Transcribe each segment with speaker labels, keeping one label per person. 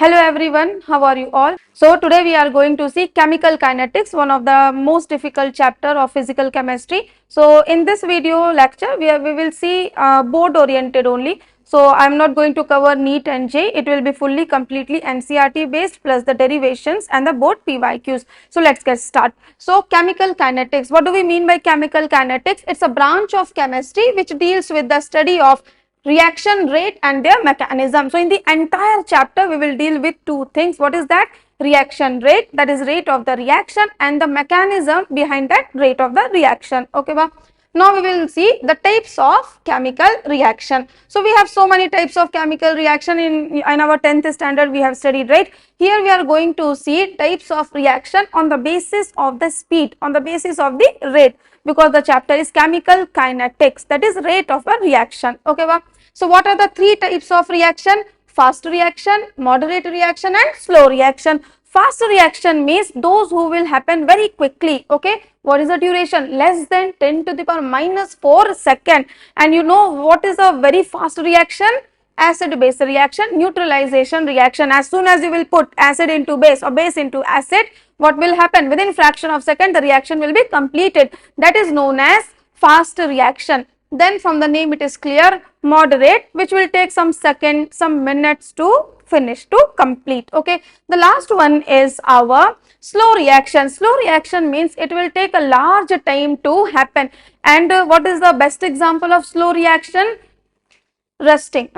Speaker 1: Hello everyone, how are you all? So today we are going to see chemical kinetics, one of the most difficult chapter of physical chemistry. So in this video lecture we will see board oriented only. So I am not going to cover NEET and J, it will be fully completely NCERT based plus the derivations and the board PYQs. So let's get started. So chemical kinetics, what do we mean by chemical kinetics? It's a branch of chemistry which deals with the study of reaction rate and their mechanism. So in the entire chapter we will deal with two things. What is that? Reaction rate, that is rate of the reaction, and the mechanism behind that rate of the reaction. Okay, ba? Now we will see the types of chemical reaction. So we have so many types of chemical reaction in our 10th standard we have studied, right? Here we are going to see types of reaction on the basis of the speed, on the basis of the rate, because the chapter is chemical kinetics, that is rate of a reaction. Okay, ba? So what are the three types of reaction? Fast reaction, moderate reaction and slow reaction. Fast reaction means those who will happen very quickly. Okay, what is the duration? Less than 10 to the power minus 4 second. And you know what is a very fast reaction? Acid base reaction, neutralization reaction. As soon as you will put acid into base or base into acid, what will happen? Within fraction of second the reaction will be completed. That is known as fast reaction. Then from the name it is clear, moderate, which will take some seconds, some minutes to finish, to complete. Okay, the last one is our slow reaction. Slow reaction means it will take a large time to happen. And what is the best example of slow reaction? Rusting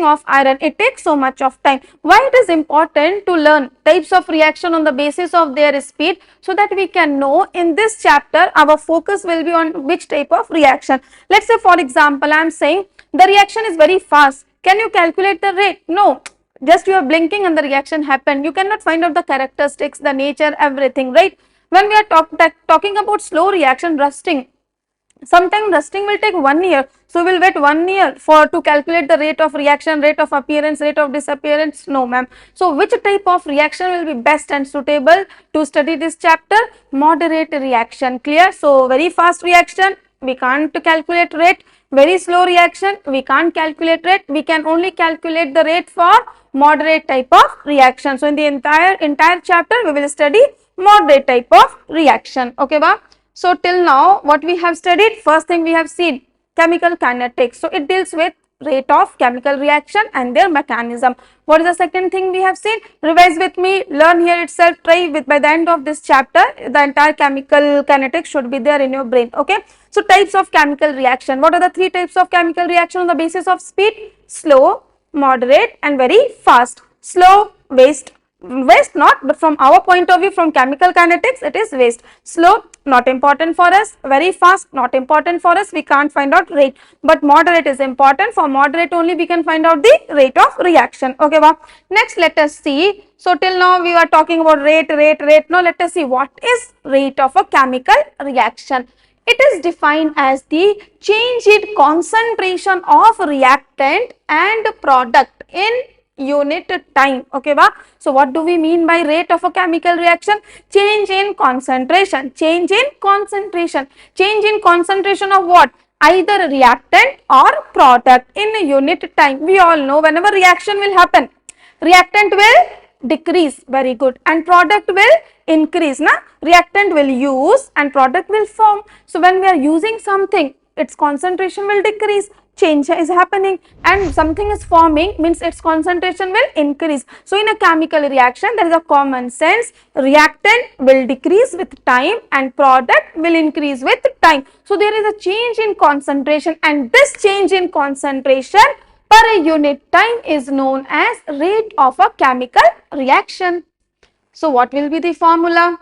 Speaker 1: of iron. It takes so much of time. Why it is important to learn types of reaction on the basis of their speed, so that we can know in this chapter our focus will be on which type of reaction. Let's say for example I am saying the reaction is very fast. Can you calculate the rate? No, just you are blinking and the reaction happened. You cannot find out the characteristics, the nature, everything, right? When we are talking about slow reaction, rusting, sometimes rusting will take 1 year, so we will wait 1 year for to calculate the rate of reaction, rate of appearance, rate of disappearance. No ma'am. So which type of reaction will be best and suitable to study this chapter? Moderate reaction. Clear? So very fast reaction we can't calculate rate, very slow reaction we can't calculate rate, we can only calculate the rate for moderate type of reaction. So in the entire chapter we will study moderate type of reaction. Okay, ba? So till now what we have studied, first thing we have seen chemical kinetics. So it deals with rate of chemical reaction and their mechanism. What is the second thing we have seen? Revise with me, learn here itself, try with by the end of this chapter the entire chemical kinetics should be there in your brain. Okay. So types of chemical reaction. What are the three types of chemical reaction on the basis of speed? Slow, moderate and very fast. Slow, waste not, but from our point of view, from chemical kinetics it is waste. Slow, not important for us. Very fast, not important for us, we can't find out rate. But moderate is important. For moderate only we can find out the rate of reaction. Okay, well, next let us see. So till now we were talking about rate. Now let us see what is rate of a chemical reaction. It is defined as the change in concentration of reactant and product in unit time. Okay, ba? So what do we mean by rate of a chemical reaction? Change in concentration. Change in concentration. Change in concentration of what? Either reactant or product in a unit time. We all know whenever reaction will happen, reactant will decrease, very good, and product will increase. Na? Reactant will use and product will form. So when we are using something, its concentration will decrease, change is happening, and something is forming means its concentration will increase. So in a chemical reaction there is a common sense, reactant will decrease with time and product will increase with time. So there is a change in concentration, and this change in concentration per a unit time is known as rate of a chemical reaction. So what will be the formula?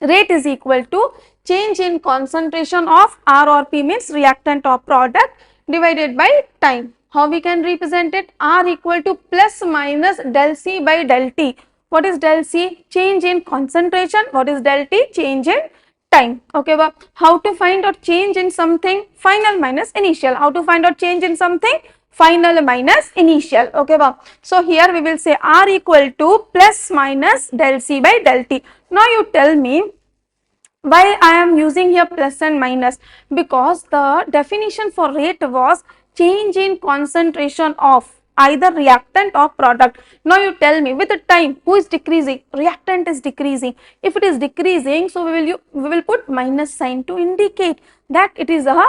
Speaker 1: Rate is equal to change in concentration of R or P, means reactant or product, divided by time. How we can represent it? R equal to plus minus del C by del T. What is del C? Change in concentration. What is del T? Change in time. Okay, well, how to find out change in something? Final minus initial. How to find out change in something? Final minus initial. Okay, well, so here we will say R equal to plus minus del C by del T. Now you tell me why I am using here plus and minus? Because the definition for rate was change in concentration of either reactant or product. Now you tell me, with the time, who is decreasing? Reactant is decreasing. If it is decreasing, so we will put minus sign to indicate that it is a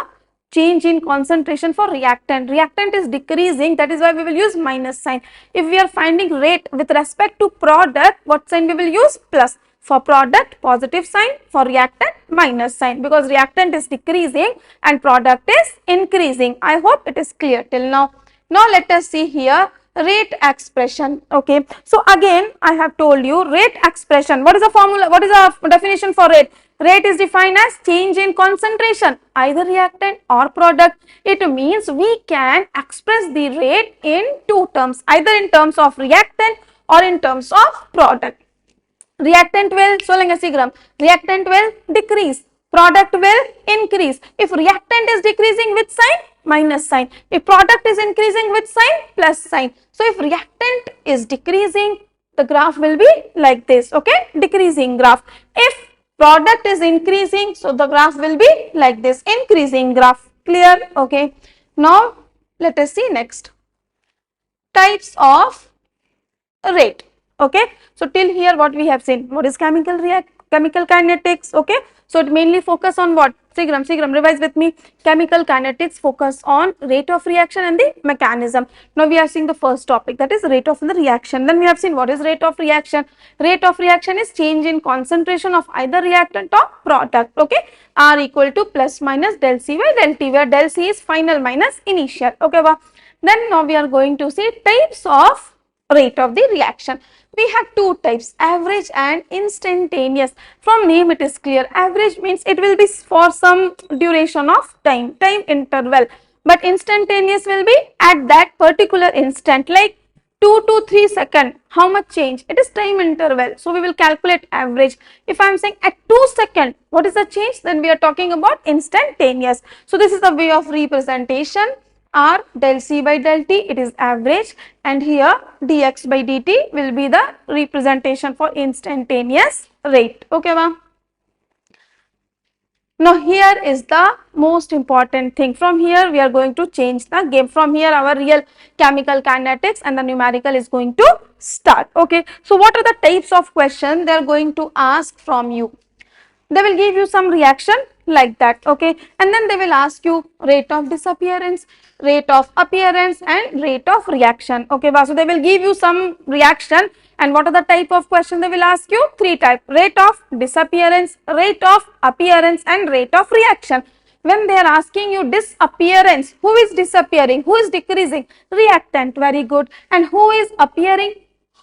Speaker 1: change in concentration for reactant. Reactant is decreasing, that is why we will use minus sign. If we are finding rate with respect to product, what sign we will use? Plus. For product, positive sign; for reactant, minus sign, because reactant is decreasing and product is increasing. I hope it is clear till now. Now let us see here rate expression. Okay, so again I have told you rate expression. What is the formula? What is the definition for rate? Rate is defined as change in concentration, either reactant or product. It means we can express the rate in two terms, either in terms of reactant or in terms of product. Reactant will, reactant will decrease, product will increase. If reactant is decreasing, with sign? Minus sign. If product is increasing, with sign? Plus sign. So if reactant is decreasing, the graph will be like this, okay, decreasing graph. If product is increasing, so the graph will be like this, increasing graph. Clear? Okay. Now let us see next types of rate. Okay, so till here what we have seen, what is chemical kinetics. Okay, so it mainly focus on what? Revise with me. Chemical kinetics focus on rate of reaction and the mechanism. Now we are seeing the first topic, that is rate of the reaction. Then we have seen what is rate of reaction. Rate of reaction is change in concentration of either reactant or product. Okay, R equal to plus minus del C by del T, where del C is final minus initial. Okay, then now we are going to see types of rate of the reaction. We have two types, average and instantaneous. From name it is clear, average means it will be for some duration of time interval, but instantaneous will be at that particular instant, like 2 to 3 seconds. How much change? It is time interval, so we will calculate average. If I am saying at 2 seconds, what is the change? Then we are talking about instantaneous. So this is the way of representation. R del C by del T, it is average, and here dx by dt will be the representation for instantaneous rate. Okay, ma'am. Now here is the most important thing. From here we are going to change the game. From here our real chemical kinetics and the numerical is going to start. Okay, so what are the types of questions they are going to ask from you? They will give you some reaction like that, okay, and then they will ask you rate of disappearance, rate of appearance, and rate of reaction. Okay, so they will give you some reaction, and what are the type of question they will ask you? Three type: rate of disappearance, rate of appearance, and rate of reaction. When they are asking you disappearance, who is disappearing, who is decreasing? Reactant, very good. And who is appearing?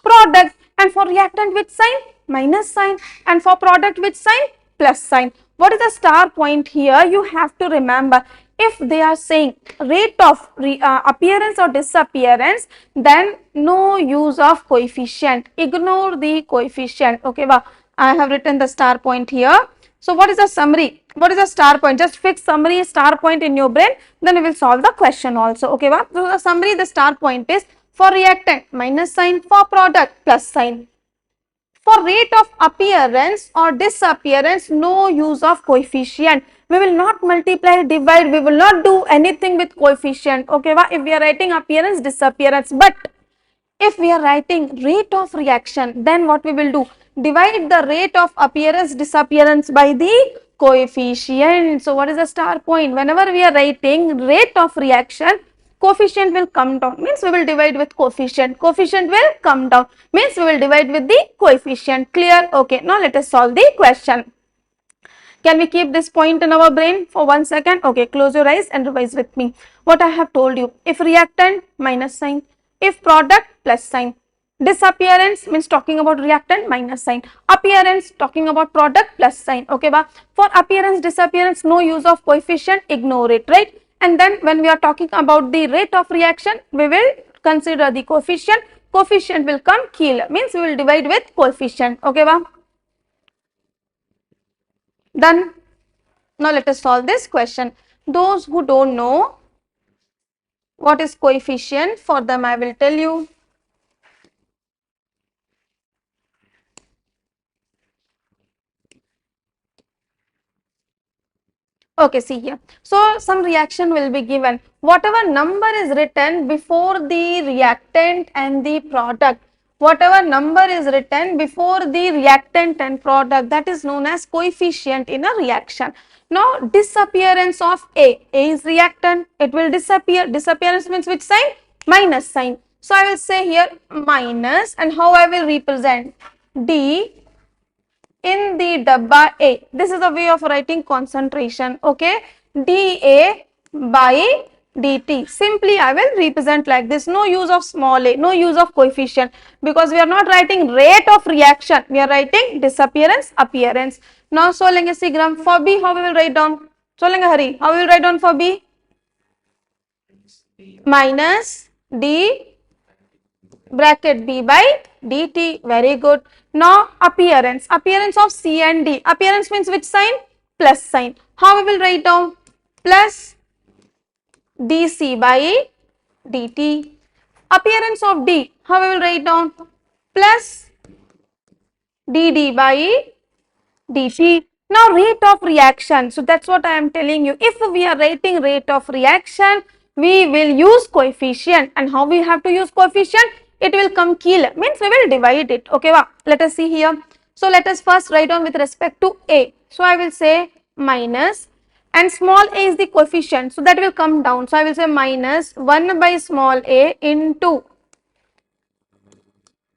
Speaker 1: Product. And for reactant, which sign? Minus sign. And for product, which sign? Plus sign. What is the star point here? You have to remember, if they are saying rate of appearance or disappearance, then no use of coefficient. Ignore the coefficient. Okay, I have written the star point here. So what is the summary? What is the star point? Just fix summary star point in your brain, then we will solve the question also. Okay, so the summary, the star point is for reactant minus sign, for product plus sign. For rate of appearance or disappearance, no use of coefficient. We will not multiply, divide, we will not do anything with coefficient. Okay, if we are writing appearance, disappearance, but if we are writing rate of reaction, then what we will do? Divide the rate of appearance, disappearance by the coefficient. So what is the star point? Whenever we are writing rate of reaction, coefficient will come down, means we will divide with coefficient. Coefficient will come down, means we will divide with the coefficient. Clear? Okay, now let us solve the question. Can we keep this point in our brain for 1 second? Okay, close your eyes and revise with me. What I have told you, if reactant, minus sign, if product, plus sign. Disappearance means talking about reactant, minus sign. Appearance, talking about product, plus sign. Okay, for appearance, disappearance, no use of coefficient, ignore it, right? And then when we are talking about the rate of reaction, we will consider the coefficient. Coefficient will come kill, means we will divide with coefficient. Okay, done. Now let us solve this question. Those who don't know what is coefficient, for them I will tell you. Okay, see here. So some reaction will be given. Whatever number is written before the reactant and the product, whatever number is written before the reactant and product, that is known as coefficient in a reaction. Now disappearance of A is reactant, it will disappear. Disappearance means which sign? Minus sign. So I will say here minus, and how I will represent? D in the dabba A. This is the way of writing concentration. Okay, dA by dt. Simply I will represent like this. No use of small a, no use of coefficient, because we are not writing rate of reaction, we are writing disappearance, appearance. Now solenge sigram. For B, how we will write down? Solenge Hari, how we will write down for B? Minus d bracket B by dt. Very good. Now appearance. Appearance of C and D. Appearance means which sign? Plus sign. How we will write down? Plus dC by dt. Appearance of D. How we will write down? Plus dd by dt. Now rate of reaction. So that's what I am telling you. If we are writing rate of reaction, we will use coefficient. And how we have to use coefficient? It will come kilo, means we will divide it. Okay, wow. Let us see here. So let us first write down with respect to A. So I will say minus, and small a is the coefficient, so that will come down. So I will say minus 1 by small a into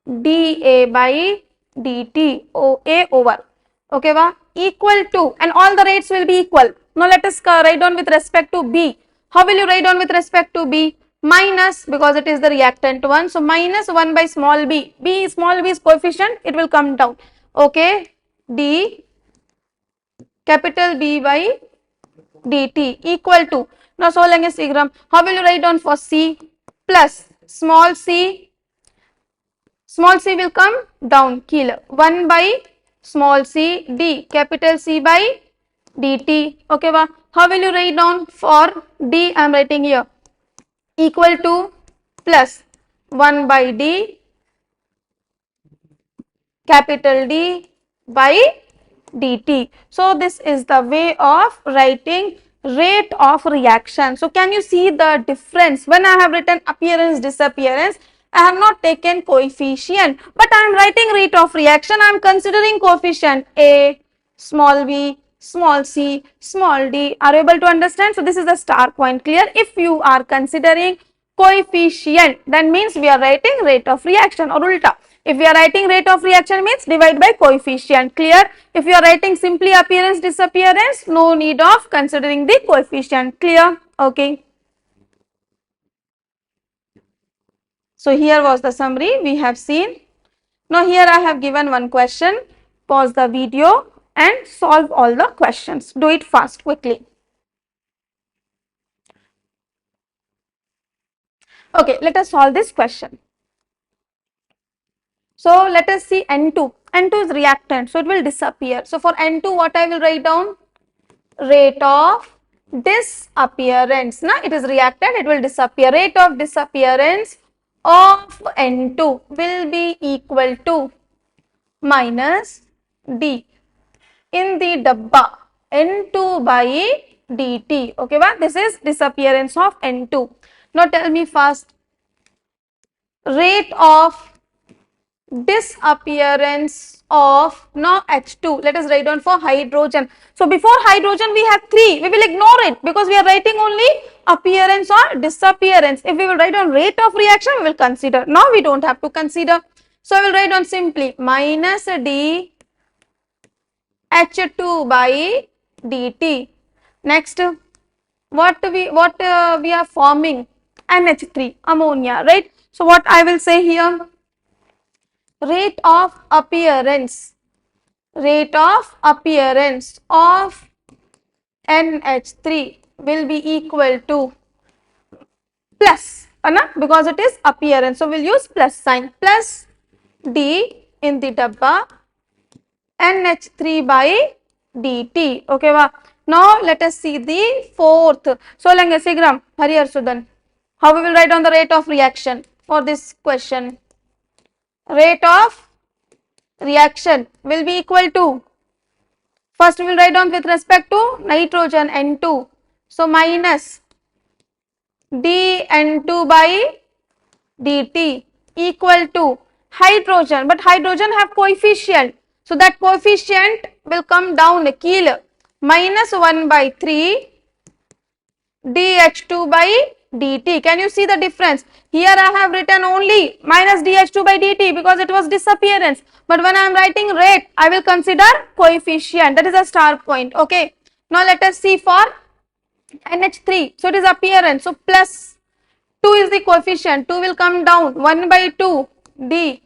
Speaker 1: dA by dt, A over, okay, va, equal to, and all the rates will be equal. Now let us write down with respect to B. How will you write down with respect to B? Minus, because it is the reactant one, so minus 1 by small b. Small b is coefficient, it will come down. Okay, d capital B by dt equal to, now solenge sigram. How will you write down for C? Plus small c will come down, kilo 1 by small c d capital C by dt. Okay, va? How will you write down for D? I am writing here equal to plus 1 by d capital D by dt. So this is the way of writing rate of reaction. So can you see the difference? When I have written appearance, disappearance, I have not taken coefficient, but I am writing rate of reaction. I am considering coefficient A, small b, small c, small d. Are you able to understand? So this is the star point. Clear? If you are considering coefficient, then means we are writing rate of reaction, or ulta. If we are writing rate of reaction, means divide by coefficient. Clear? If you are writing simply appearance, disappearance, no need of considering the coefficient. Clear? Okay. So here was the summary we have seen. Now here I have given one question. Pause the video and solve all the questions. Do it fast, quickly. Okay, let us solve this question. So let us see N2. N2 is reactant, so it will disappear. So for N2, what I will write down? Rate of disappearance. Now it is reactant, it will disappear. Rate of disappearance of N2 will be equal to minus D in the dabba N2 by dt. Okay, but this is disappearance of N2. Now tell me fast, rate of disappearance of, now H2, let us write down for hydrogen. So before hydrogen we have 3, we will ignore it because we are writing only appearance or disappearance. If we will write down rate of reaction, we will consider. Now we don't have to consider. So I will write down simply minus D H2 by dt. Next, what we are forming? NH3, ammonia, right? So what I will say here? Rate of appearance of NH3 will be equal to plus, because it is appearance, so we'll use plus sign, plus D in the dabba NH3 by dt. Okay, wow. Now let us see the fourth. So Solenge Sigram, Hari Arsudan, how we will write on the rate of reaction for this question? Rate of reaction will be equal to First we will write down with respect to nitrogen N2. So minus dN2 by dt equal to hydrogen, but hydrogen have coefficient, so that coefficient will come down, keel, minus 1 by 3 dH2 by dt. Can you see the difference? Here I have written only minus dH2 by dt because it was disappearance, but when I am writing rate I will consider coefficient, that is a star point. Okay, now let us see for NH3. So it is appearance, so plus 2 is the coefficient, 2 will come down, 1 by 2 d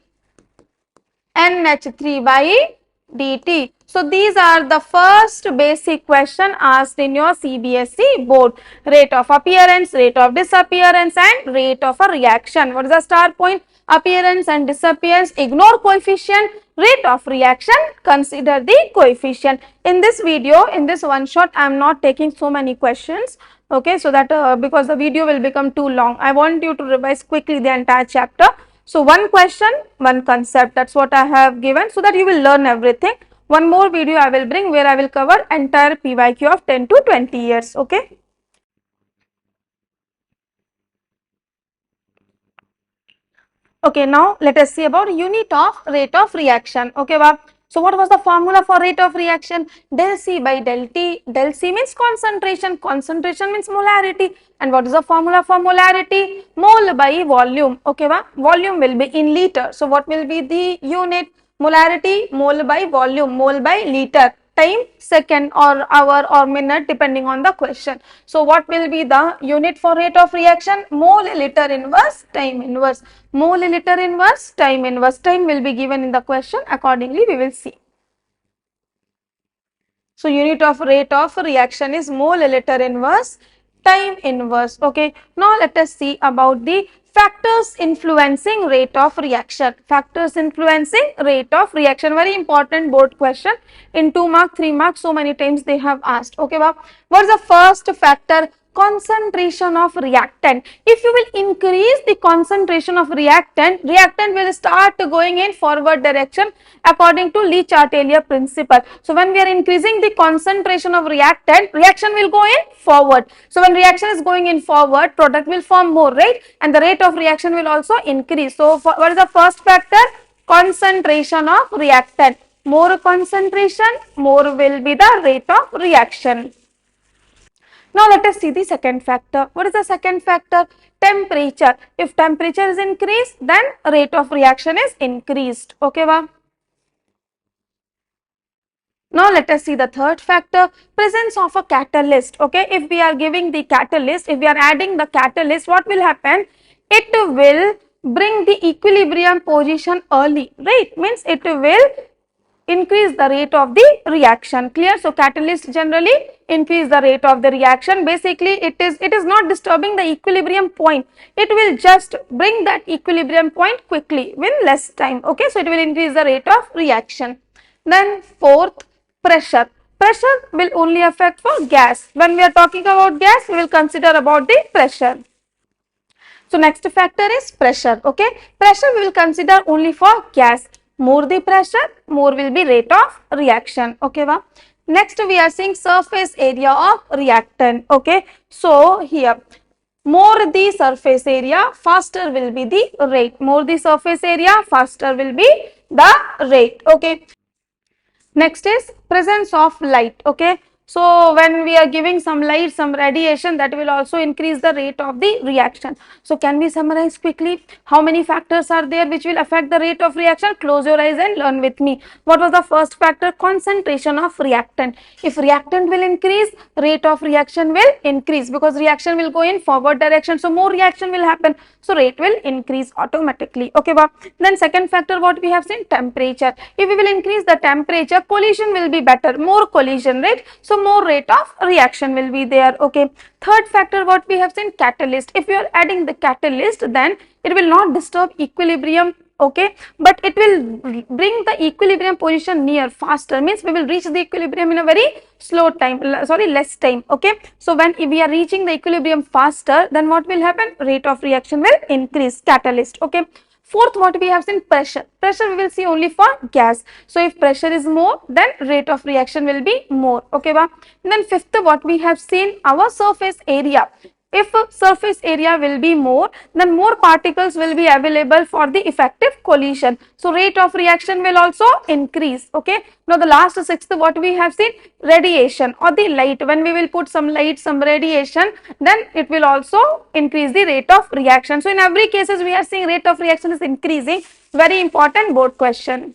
Speaker 1: NH3 by dt. So these are the first basic question asked in your CBSE board. Rate of appearance, rate of disappearance and rate of a reaction. What is the star point? Appearance and disappearance, ignore coefficient. Rate of reaction, consider the coefficient. In this video, in this one shot, I am not taking so many questions. Okay, so that because the video will become too long, I want you to revise quickly the entire chapter. So one question, one concept, that's what I have given, so that you will learn everything. One more video I will bring where I will cover entire PYQ of 10 to 20 years. Okay. Okay, now let us see about unit of rate of reaction. Okay, Bob. So what was the formula for rate of reaction? Del C by del T. Del C means concentration, concentration means molarity. And what is the formula for molarity? Mole by volume. Okay, Bob. Volume will be in liter. So what will be the unit? Molarity, mole by volume, mole by liter. Time, second or hour or minute depending on the question. So what will be the unit for rate of reaction? Mole liter inverse, time inverse. Mole liter inverse, time inverse. Time will be given in the question, accordingly we will see. So unit of rate of reaction is mole liter inverse, time inverse. Okay, now let us see about the factors influencing rate of reaction. Factors influencing rate of reaction, very important board question. In 2 mark, 3 mark, so many times they have asked. Okay, Bob. What is the first factor? Concentration of reactant. If you will increase the concentration of reactant, reactant will start going in forward direction according to Le-Chatelier principle. So when we are increasing the concentration of reactant, reaction will go in forward. So when reaction is going in forward, product will form more, right? And the rate of reaction will also increase. So what is the first factor? Concentration of reactant. More concentration, more will be the rate of reaction. Now let us see the second factor. What is the second factor? Temperature. If temperature is increased, then rate of reaction is increased. Okay, Wow. Now let us see the third factor, presence of a catalyst. Okay, if we are giving the catalyst, if we are adding the catalyst, what will happen? It will bring the equilibrium position early, right? Means it will increase the rate of the reaction. Clear? So catalyst generally increase the rate of the reaction. Basically it is not disturbing the equilibrium point, it will just bring that equilibrium point quickly with less time. Okay, so it will increase the rate of reaction. Then fourth, pressure. Pressure will only affect for gas. When we are talking about gas, we will consider about the pressure. So next factor is pressure. Okay, pressure we will consider only for gas. More the pressure, more will be rate of reaction. Okay, wow. Next we are seeing surface area of reactant. Okay, so here more the surface area, faster will be the rate. More the surface area, faster will be the rate. Okay. Next is presence of light. Okay, so when we are giving some light, some radiation, that will also increase the rate of the reaction. So can we summarize quickly how many factors are there which will affect the rate of reaction? Close your eyes and learn with me. What was the first factor? Concentration of reactant. If reactant will increase, rate of reaction will increase because reaction will go in forward direction, so more reaction will happen, so rate will increase automatically. Okay, Bob. Then second factor, what we have seen? Temperature. If we will increase the temperature, collision will be better, more collision, right? So more rate of reaction will be there. Okay, third factor, what we have seen? Catalyst. If you are adding the catalyst, then it will not disturb equilibrium. Okay, but it will bring the equilibrium position near faster, means we will reach the equilibrium in a very slow time, less time. Okay, so when we are reaching the equilibrium faster, then what will happen? Rate of reaction will increase. Catalyst. Okay, Fourth, what we have seen, pressure. Pressure we will see only for gas. So if pressure is more, then rate of reaction will be more. Okay, ba? Then fifth, what we have seen, our surface area. If surface area will be more, then more particles will be available for the effective collision. So rate of reaction will also increase. Okay. Now the last sixth, what we have seen, radiation or the light. When we will put some light, some radiation, then it will also increase the rate of reaction. So in every cases we are seeing rate of reaction is increasing. Very important board question.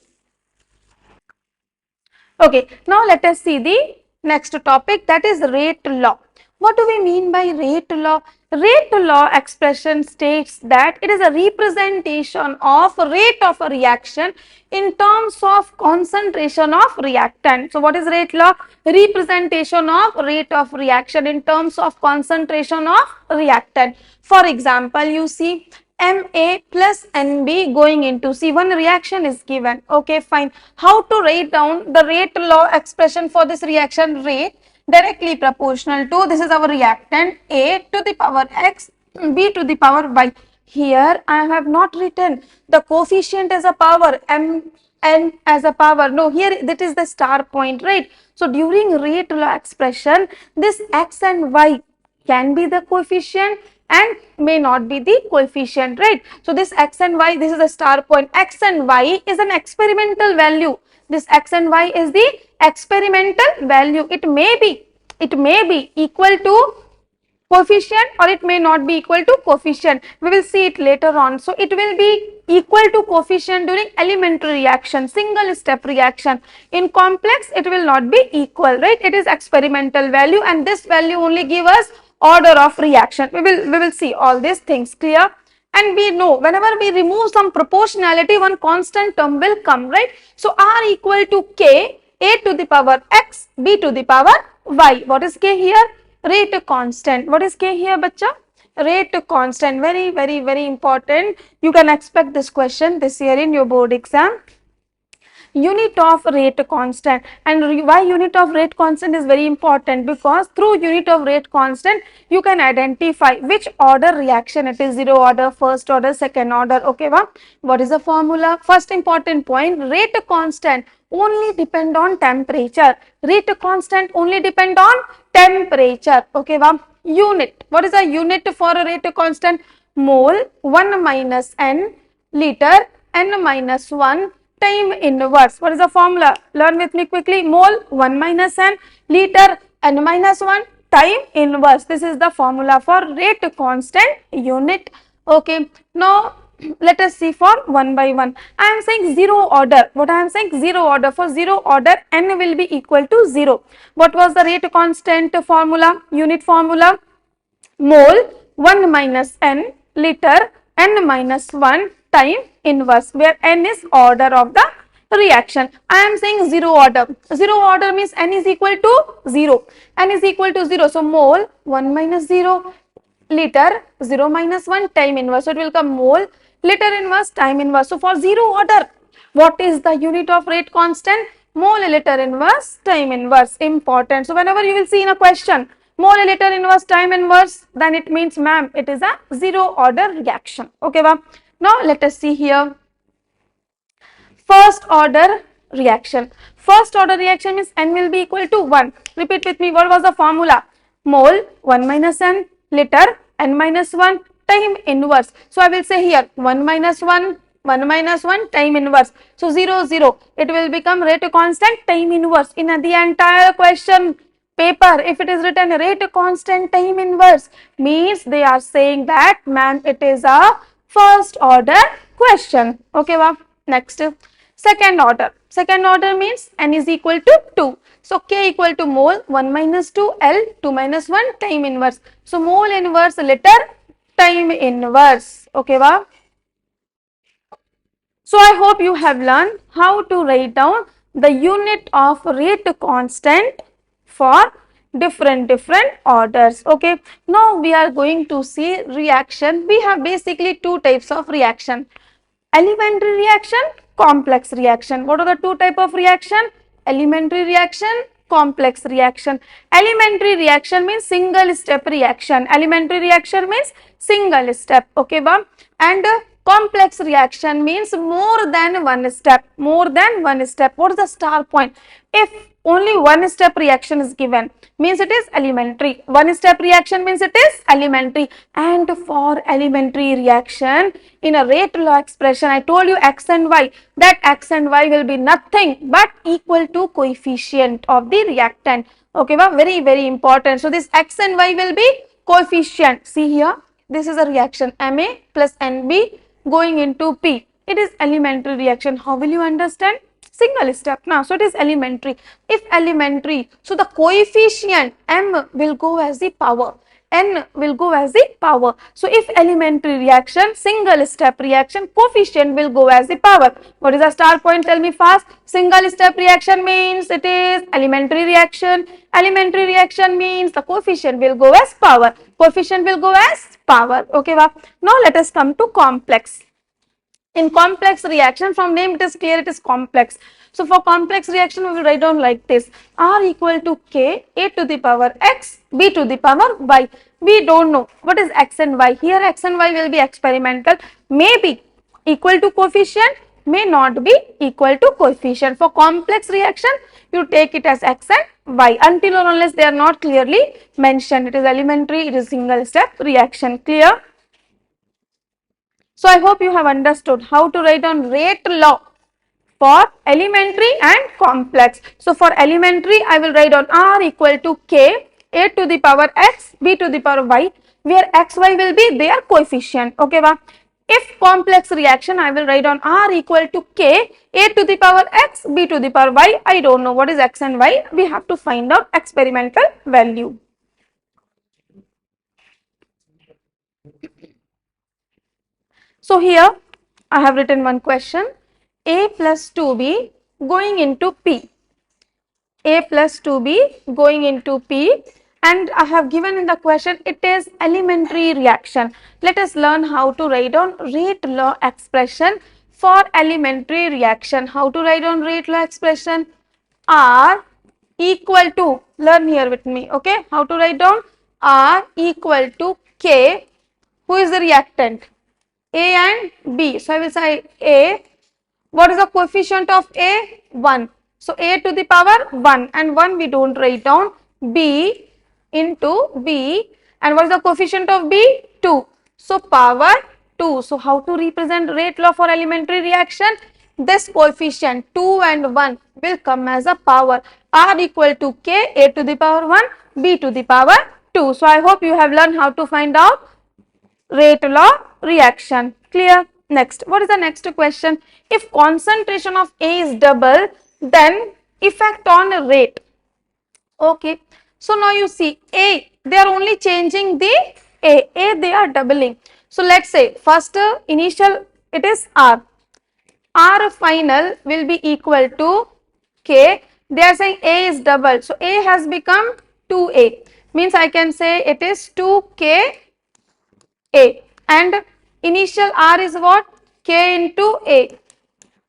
Speaker 1: Okay, now let us see the next topic, that is rate law. What do we mean by rate law? Rate law expression states that it is a representation of rate of a reaction in terms of concentration of reactant. So what is rate law? Representation of rate of reaction in terms of concentration of reactant. For example, you see Ma plus Nb going into C. One reaction is given. Okay, fine. How to write down the rate law expression for this reaction? Rate directly proportional to, this is our reactant, A to the power X, B to the power Y. Here I have not written the coefficient as a power, N as a power. No, here that is the star point, right? So during rate law expression, this X and Y can be the coefficient and may not be the coefficient, right? So this X and Y, this is the star point. X and Y is an experimental value. This X and Y is the experimental value. It may be equal to coefficient or it may not be equal to coefficient. We will see it later on. So it will be equal to coefficient during elementary reaction, single step reaction. In complex, it will not be equal, right? It is experimental value and this value only give us order of reaction. We will see all these things clear. And we know whenever we remove some proportionality, one constant term will come, right? So R equal to K, A to the power X, B to the power Y. What is K here? Rate constant. What is K here, bacha? Rate constant. Very important. You can expect this question this year in your board exam. Unit of rate constant. And why unit of rate constant is very important? Because through unit of rate constant you can identify which order reaction it is, zero order, first order, second order. Okay, what is the formula? First important point, rate constant only depend on temperature. Rate constant only depend on temperature. Okay, unit. What is the unit for a rate constant? Mole 1 minus n, liter n minus 1 time inverse. What is the formula? Learn with me quickly. Mole 1 minus n, liter n minus 1 time inverse. This is the formula for rate constant unit. Okay. Now let us see for one by one. I am saying zero order. What I am saying? Zero order. For zero order, n will be equal to 0. What was the rate constant formula? Unit formula? Mole 1 minus n, liter n minus 1 time inverse, where n is order of the reaction. I am saying zero order. Zero order means n is equal to 0. N is equal to 0. So mole 1 minus 0, liter 0 minus 1 time inverse. So it will come mole, liter inverse, time inverse. So for zero order, what is the unit of rate constant? Mole, liter inverse, time inverse. Important. So whenever you will see in a question, mole, liter inverse, time inverse, then it means, ma'am, it is a zero order reaction. Okay, now let us see here. First order reaction. First order reaction means n will be equal to 1. Repeat with me, what was the formula? Mole 1 minus n, liter n minus 1, time inverse. So I will say here 1 minus 1, 1 minus 1, time inverse. So 0, 0. It will become rate constant, time inverse. In the entire question paper, if it is written rate constant, time inverse, means they are saying that, ma'am, it is a first order question. Okay, next. Second order. Second order means n is equal to 2. So K equal to mole 1 minus 2, L 2 minus 1, time inverse. So mole inverse, liter, time inverse. Okay, so I hope you have learned how to write down the unit of rate constant for different orders. Okay, now we are going to see reaction. We have basically two types of reaction: elementary reaction, complex reaction. What are the two type of reaction? Elementary reaction, complex reaction. Elementary reaction means single step reaction. Elementary reaction means single step. Okay, and Complex reaction means more than one step, more than one step. What is the star point? If only one step reaction is given, means it is elementary. One step reaction means it is elementary. And for elementary reaction, in a rate law expression, I told you x and y, that x and y will be nothing but equal to coefficient of the reactant. Okay, well, very, very important. So this x and y will be coefficient. See here, this is a reaction Ma plus Nb going into P. It is elementary reaction. How will you understand? Single step now. So it is elementary. If elementary, so the coefficient M will go as the power. N will go as the power. So if elementary reaction, single step reaction, coefficient will go as the power. What is the star point? Tell me fast. Single step reaction means it is elementary reaction. Elementary reaction means the coefficient will go as power. Coefficient will go as power. Okay, wow. Now let us come to complex. In complex reaction, from name it is clear it is complex. So for complex reaction, we will write down like this: R equal to K, A to the power X, B to the power Y. We don't know what is X and Y. Here X and Y will be experimental, may be equal to coefficient, may not be equal to coefficient. For complex reaction, you take it as X and Y until or unless they are not clearly mentioned. It is elementary, it is single step reaction. Clear? So I hope you have understood how to write down rate law for elementary and complex. So for elementary, I will write down R equal to K, A to the power X, B to the power Y, where X, Y will be their coefficient. Okay, wow. If complex reaction, I will write down R equal to K, A to the power X, B to the power Y. I don't know what is X and Y. We have to find out experimental value. So here I have written one question: A plus 2B going into P. A plus 2B going into P, and I have given in the question it is elementary reaction. Let us learn how to write down rate law expression for elementary reaction. How to write down rate law expression? R equal to, learn here with me, okay? How to write down? R equal to K. Who is the reactant? A and B. So I will say A. What is the coefficient of A? 1. So A to the power 1, and 1 we don't write down. B into B, and what is the coefficient of B? 2. So power 2. So how to represent rate law for elementary reaction? This coefficient 2 and 1 will come as a power. R equal to K, A to the power 1, B to the power 2. So I hope you have learned how to find out rate law reaction. Clear? Next, what is the next question? If concentration of A is double, then effect on rate. Okay, so now you see A, they are only changing the A they are doubling. So let's say first initial it is R final will be equal to K. They are saying A is double, so A has become 2A, means I can say it is 2K A, and initial R is what? K into A.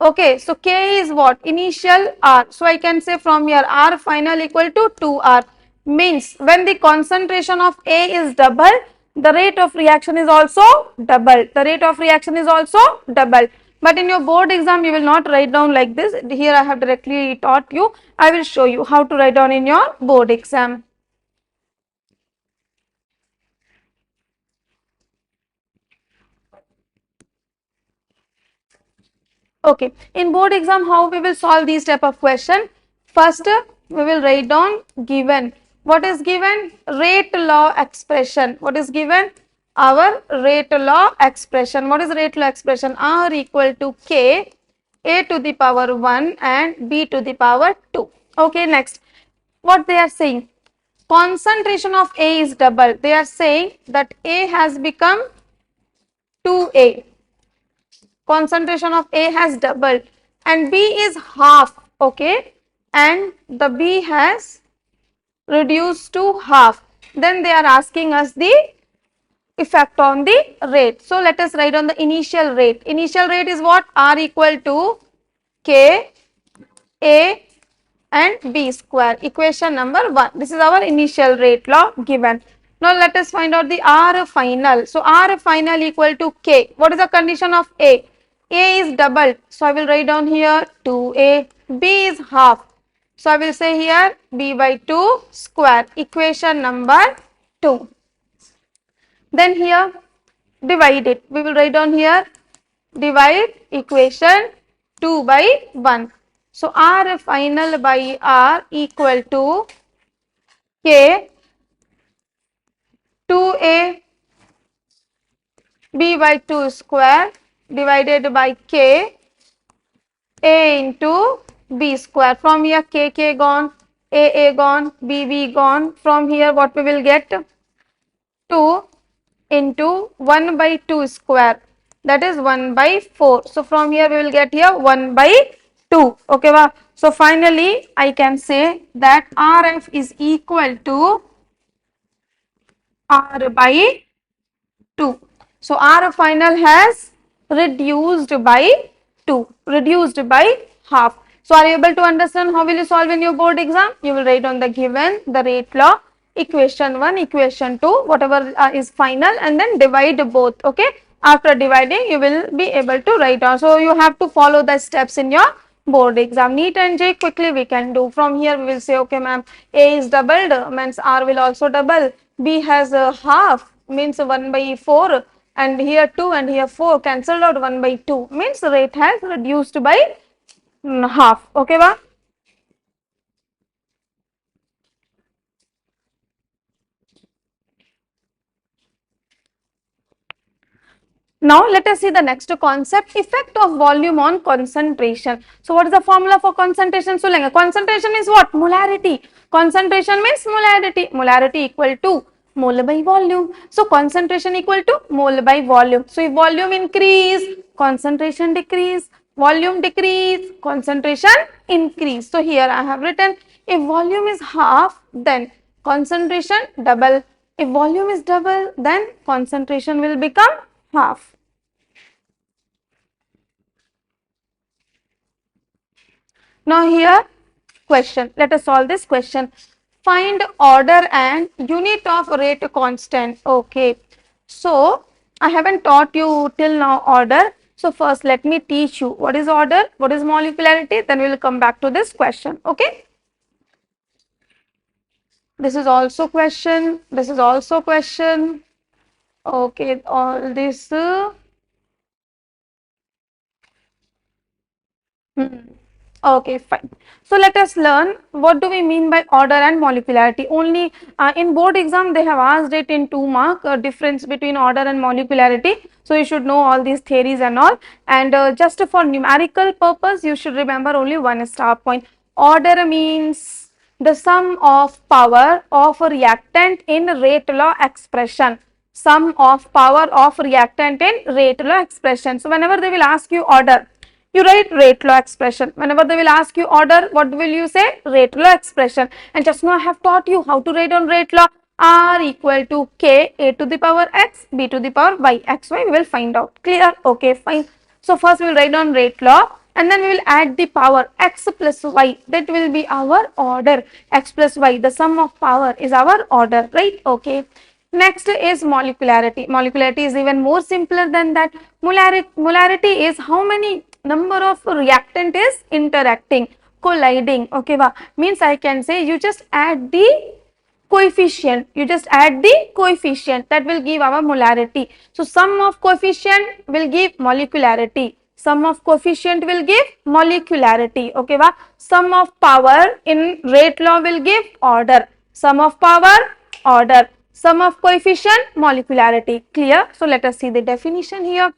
Speaker 1: Okay, so K is what? Initial R. So I can say from here R final equal to 2R, means when the concentration of A is double, the rate of reaction is also double. The rate of reaction is also double. But in your board exam, you will not write down like this. Here I have directly taught you. I will show you how to write down in your board exam. Okay, in board exam, how we will solve these type of question? First, we will write down given. What is given? Rate law expression. What is given? Our rate law expression. What is rate law expression? R equal to K, A to the power 1 and B to the power 2. Okay, next, what they are saying? Concentration of A is double. They are saying that A has become 2A. Concentration of A has doubled and B is half, okay, and the B has reduced to half. Then they are asking us the effect on the rate. So let us write on the initial rate. Initial rate is what? R equal to K, A and B square. Equation number 1. This is our initial rate law given. Now let us find out the R final. So R final equal to K. What is the condition of A? A is doubled. So I will write down here 2A. B is half. So I will say here B by 2 square. Equation number 2. Then here divide it. We will write down here divide equation 2 by 1. So R final by R equal to K 2A B by 2 square divided by K A into B square. From here K gone, A gone, B gone. From here what we will get? 2 into 1 by 2 square, that is 1 by 4. So from here we will get here 1 by 2. Okay, wow. So finally I can say that RF is equal to R by 2. So R final has reduced by 2, reduced by half. So are you able to understand how will you solve in your board exam? You will write on the given, the rate law, equation 1, equation 2, whatever is final, and then divide both. Okay, after dividing you will be able to write down. So you have to follow the steps in your board exam. Neat and J quickly we can do. From here we will say, okay ma'am, A is doubled, means R will also double. B has a half, means 1 by 4, and here 2 and here 4 cancelled out, 1 by 2 means rate has reduced by half. Okay, va? Now let us see the next concept, effect of volume on concentration. So what is the formula for concentration? So concentration means what? Molarity. Concentration means molarity. Molarity equal to mole by volume. So concentration equal to mole by volume. So if volume increase, concentration decrease. Volume decrease, concentration increase. So here I have written, if volume is half, then concentration double. If volume is double, then concentration will become half. Now here question, let us solve this question. Find order and unit of rate constant. Okay, so I haven't taught you till now order. So first let me teach you what is order, what is molecularity, then we will come back to this question. Okay, this is also question, this is also question. Okay, all this Okay, fine. So let us learn what do we mean by order and molecularity. Only in board exam they have asked it in 2 mark difference between order and molecularity. So you should know all these theories and all. And just for numerical purpose, you should remember only 1 star point. Order means the sum of power of a reactant in rate law expression. Sum of power of reactant in rate law expression. So whenever they will ask you order, you write rate law expression. Whenever they will ask you order, what will you say? Rate law expression. And just now I have taught you how to write on rate law. R equal to K, A to the power X, B to the power Y, X, Y, we will find out. Clear? Okay, fine. So first we will write on rate law, and then we will add the power X plus Y. That will be our order. X plus Y, the sum of power is our order, right? Okay. Next is molecularity. Molecularity is even more simpler than that. Molarity is how many number of reactant is interacting, colliding. Okay, means I can say you just add the coefficient, you just add the coefficient, that will give our molarity. So sum of coefficient will give molecularity, sum of coefficient will give molecularity. Okay, sum of power in rate law will give order, sum of power order, sum of coefficient molecularity. Clear? So let us see the definition here.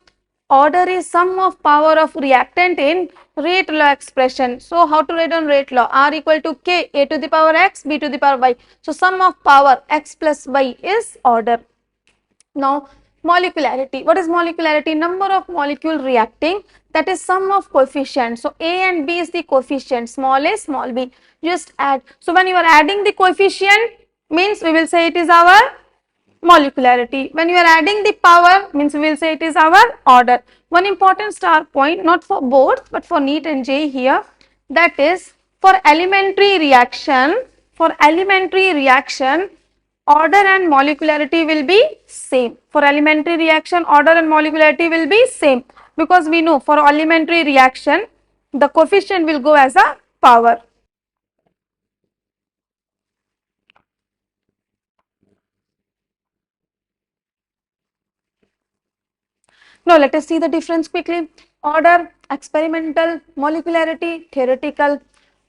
Speaker 1: Order is sum of power of reactant in rate law expression. So how to write on rate law? R equal to K, A to the power X, B to the power Y. So sum of power X plus Y is order. Now molecularity. What is molecularity? Number of molecule reacting, that is sum of coefficient. So A and B is the coefficient, small a, small b. Just add. So when you are adding the coefficient, means we will say it is our molecularity. When you are adding the power, means we will say it is our order. One important star point, not for both but for NEET and J here, that is for elementary reaction, order and molecularity will be same. For elementary reaction, order and molecularity will be same, because we know for elementary reaction the coefficient will go as a power. Now let us see the difference quickly. Order, experimental, molecularity, theoretical.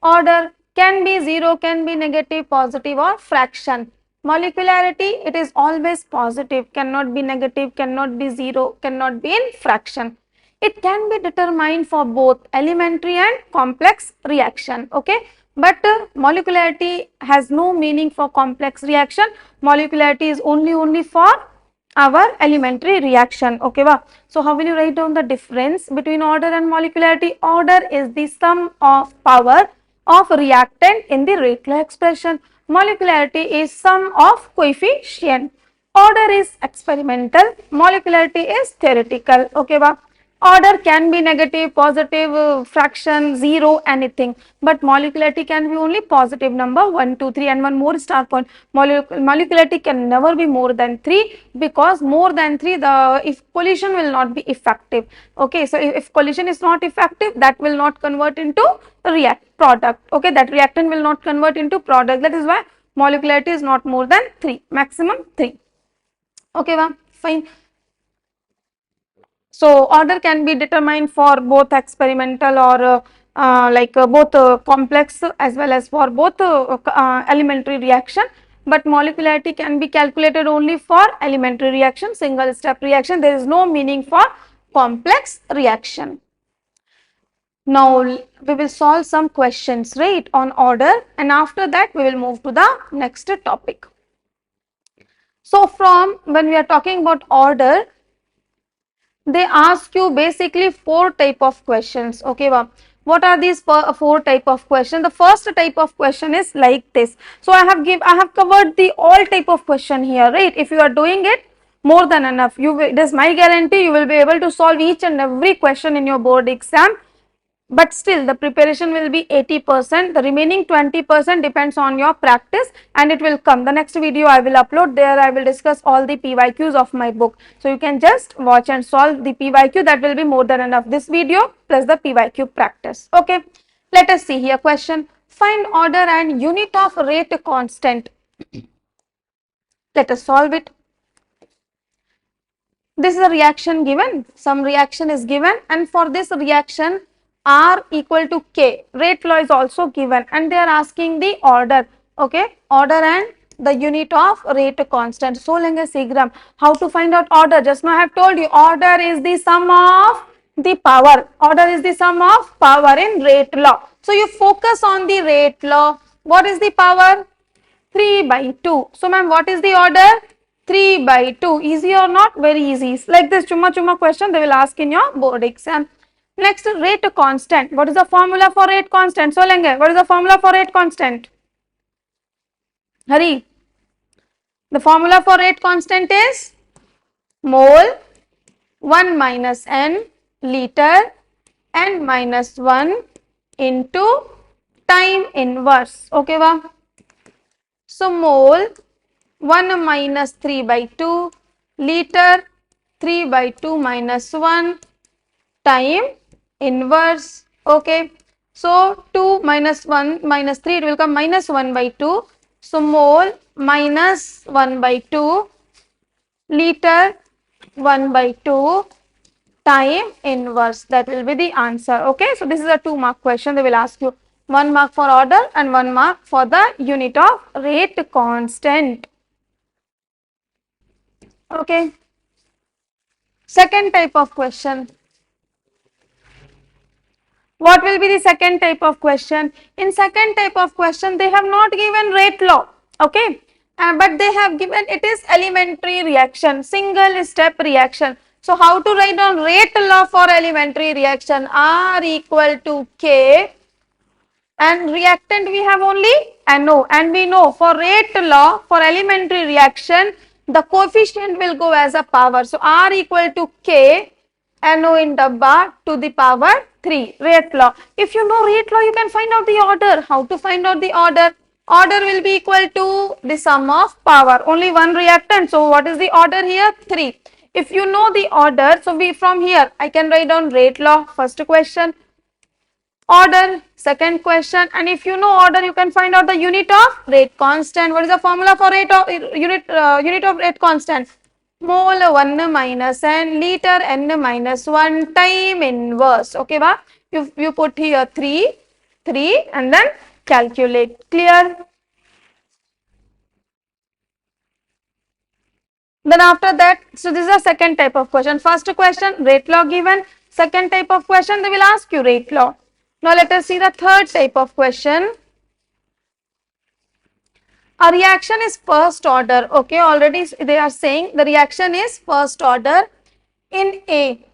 Speaker 1: Order can be 0, can be negative, positive or fraction. Molecularity, it is always positive, cannot be negative, cannot be 0, cannot be in fraction. It can be determined for both elementary and complex reaction, okay. But molecularity has no meaning for complex reaction. Molecularity is only for our elementary reaction, okay ba. So how will you write down the difference between order and molecularity? Order is the sum of power of reactant in the rate law expression. Molecularity is sum of coefficient. Order is experimental, molecularity is theoretical, okay ba. Order can be negative, positive, fraction, 0, anything, but molecularity can be only positive number 1, 2, 3, and one more star point. Molecularity can never be more than 3, because more than 3 the if collision will not be effective. Okay, so if collision is not effective, that will not convert into product. Okay, that reactant will not convert into product. That is why molecularity is not more than 3, maximum 3. Okay, fine. So order can be determined for both experimental or both complex as well as for both elementary reaction, but molecularity can be calculated only for elementary reaction, single step reaction. There is no meaning for complex reaction. Now we will solve some questions, right, on order, and after that we will move to the next topic. So from when we are talking about order, they ask you basically 4 type of questions, okay. What are these 4 type of questions? The first type of question is like this. So I have covered the all type of question here, right. If you are doing it, more than enough. It is my guarantee you will be able to solve each and every question in your board exam. But still the preparation will be 80%, the remaining 20% depends on your practice, and it will come. The next video I will upload, there I will discuss all the PYQs of my book. So you can just watch and solve the PYQ, that will be more than enough. This video plus the PYQ practice. Okay, let us see here question. Find order and unit of rate constant. Let us solve it. This is a reaction given, some reaction is given, and for this reaction R equal to K, rate law is also given, and they are asking the order, okay, order and the unit of rate constant. So lenge Sigram, how to find out order? Just now I have told you, order is the sum of the power, order is the sum of power in rate law. So you focus on the rate law. What is the power? 3 by 2. So ma'am, what is the order? 3 by 2. Easy or not? Very easy. Like this chumma question they will ask in your board exam. Next, rate constant. What is the formula for rate constant? So lenge, what is the formula for rate constant? Hurry. The formula for rate constant is mole 1 minus n liter n minus 1 into time inverse. Okay, va? So mole 1 minus 3 by 2 liter 3 by 2 minus 1 time inverse. Okay, so 2 minus 1 minus 3, it will come minus 1 by 2. So mole minus 1 by 2 liter 1 by 2 time inverse, that will be the answer. Okay, so this is a 2 mark question. They will ask you 1 mark for order and 1 mark for the unit of rate constant. Okay, second type of question. What will be the second type of question? In second type of question, they have not given rate law, okay, but they have given it is elementary reaction, single step reaction. So how to write down rate law for elementary reaction? R equal to K, and reactant we have only NO, and we know for rate law for elementary reaction the coefficient will go as a power. So R equal to K NO in dabba to the power 3, rate law. If you know rate law, you can find out the order. How to find out the order? Order will be equal to the sum of power. Only one reactant. So what is the order here? 3. If you know the order, so we from here I can write down rate law, first question, order, second question, and if you know order, you can find out the unit of rate constant. What is the formula for rate of unit of rate constant? Mole 1 minus n liter n minus 1 time inverse. Okay, ba? You put here 3 and then calculate. Clear? Then after that, so this is the second type of question. First question, rate law given. Second type of question, they will ask you rate law. Now let us see the third type of question. A reaction is first order. Okay, already they are saying the reaction is first order in A.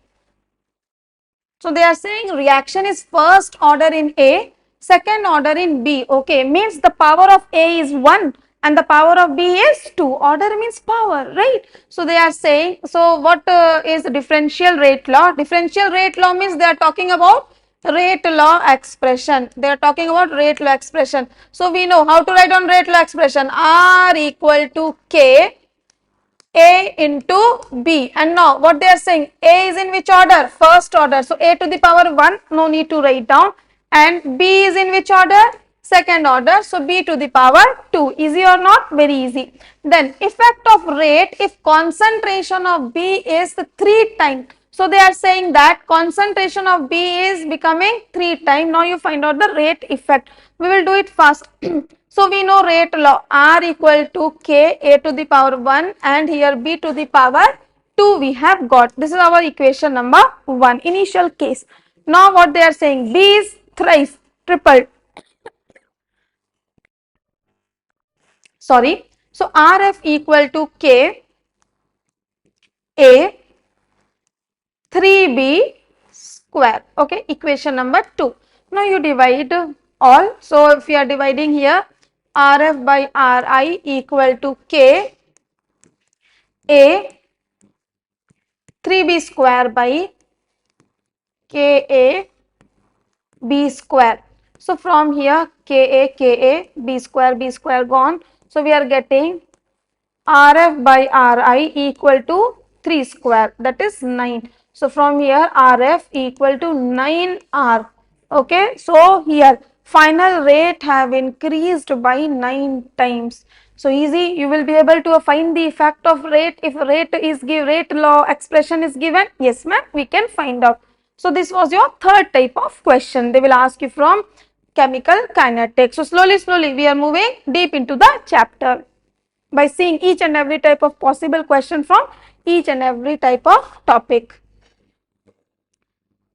Speaker 1: So they are saying reaction is first order in A, second order in B. Okay, means the power of A is 1 and the power of B is 2. Order means power, right? So they are saying, so what is differential rate law? Differential rate law means they are talking about rate law expression. They are talking about rate law expression. So we know how to write on rate law expression. R equal to K A into B, and now what they are saying, A is in which order? First order. So A to the power 1, no need to write down, and B is in which order? Second order. So B to the power 2. Easy or not? Very easy. Then effect of rate if concentration of B is 3 times. So they are saying that concentration of B is becoming 3 times. Now you find out the rate effect. We will do it fast. So we know rate law, R equal to K A to the power 1 and here B to the power 2 we have got. This is our equation number 1, initial case. Now what they are saying, B is thrice, triple. Sorry. So RF equal to K A 3B square. Okay, equation number 2. Now you divide all. So if you are dividing here, RF by RI equal to K A 3B square by Ka B square. So from here Ka B square gone. So we are getting RF by Ri equal to 3 square, that is 9. So from here RF equal to 9R. Okay, so here final rate have increased by 9 times. So easy, you will be able to find the effect of rate if rate law expression is given. Yes ma'am, we can find out. So this was your third type of question. They will ask you from chemical kinetics. So slowly we are moving deep into the chapter by seeing each and every type of possible question from each and every type of topic.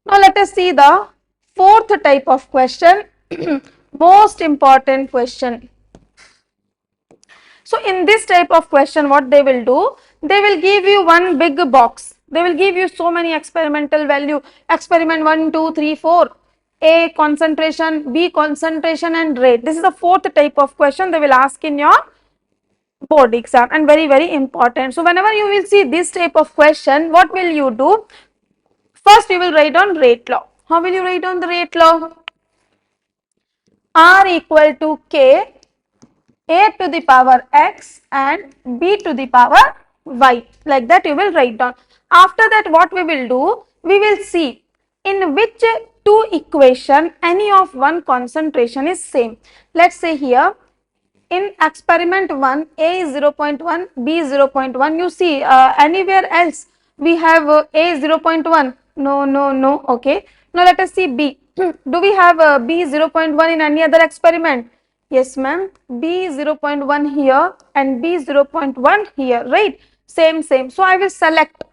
Speaker 1: Now let us see the fourth type of question, most important question. So in this type of question, what they will do, they will give you one big box. They will give you so many experimental value, experiment 1, 2, 3, 4, A concentration, B concentration and rate. This is the fourth type of question they will ask in your board exam and very important. So whenever you will see this type of question, what will you do? First you will write down rate law. How will you write down the rate law? R equal to K A to the power x and B to the power y, like that you will write down. After that what we will do? We will see in which two equation any of one concentration is same. Let's say here in experiment 1 A is 0.1, B is 0.1. You see anywhere else we have A is 0.1. No. Okay. Now let us see B. Do we have B 0.1 in any other experiment? Yes ma'am. B is 0.1 here and B is 0.1 here, right? Same. So I will select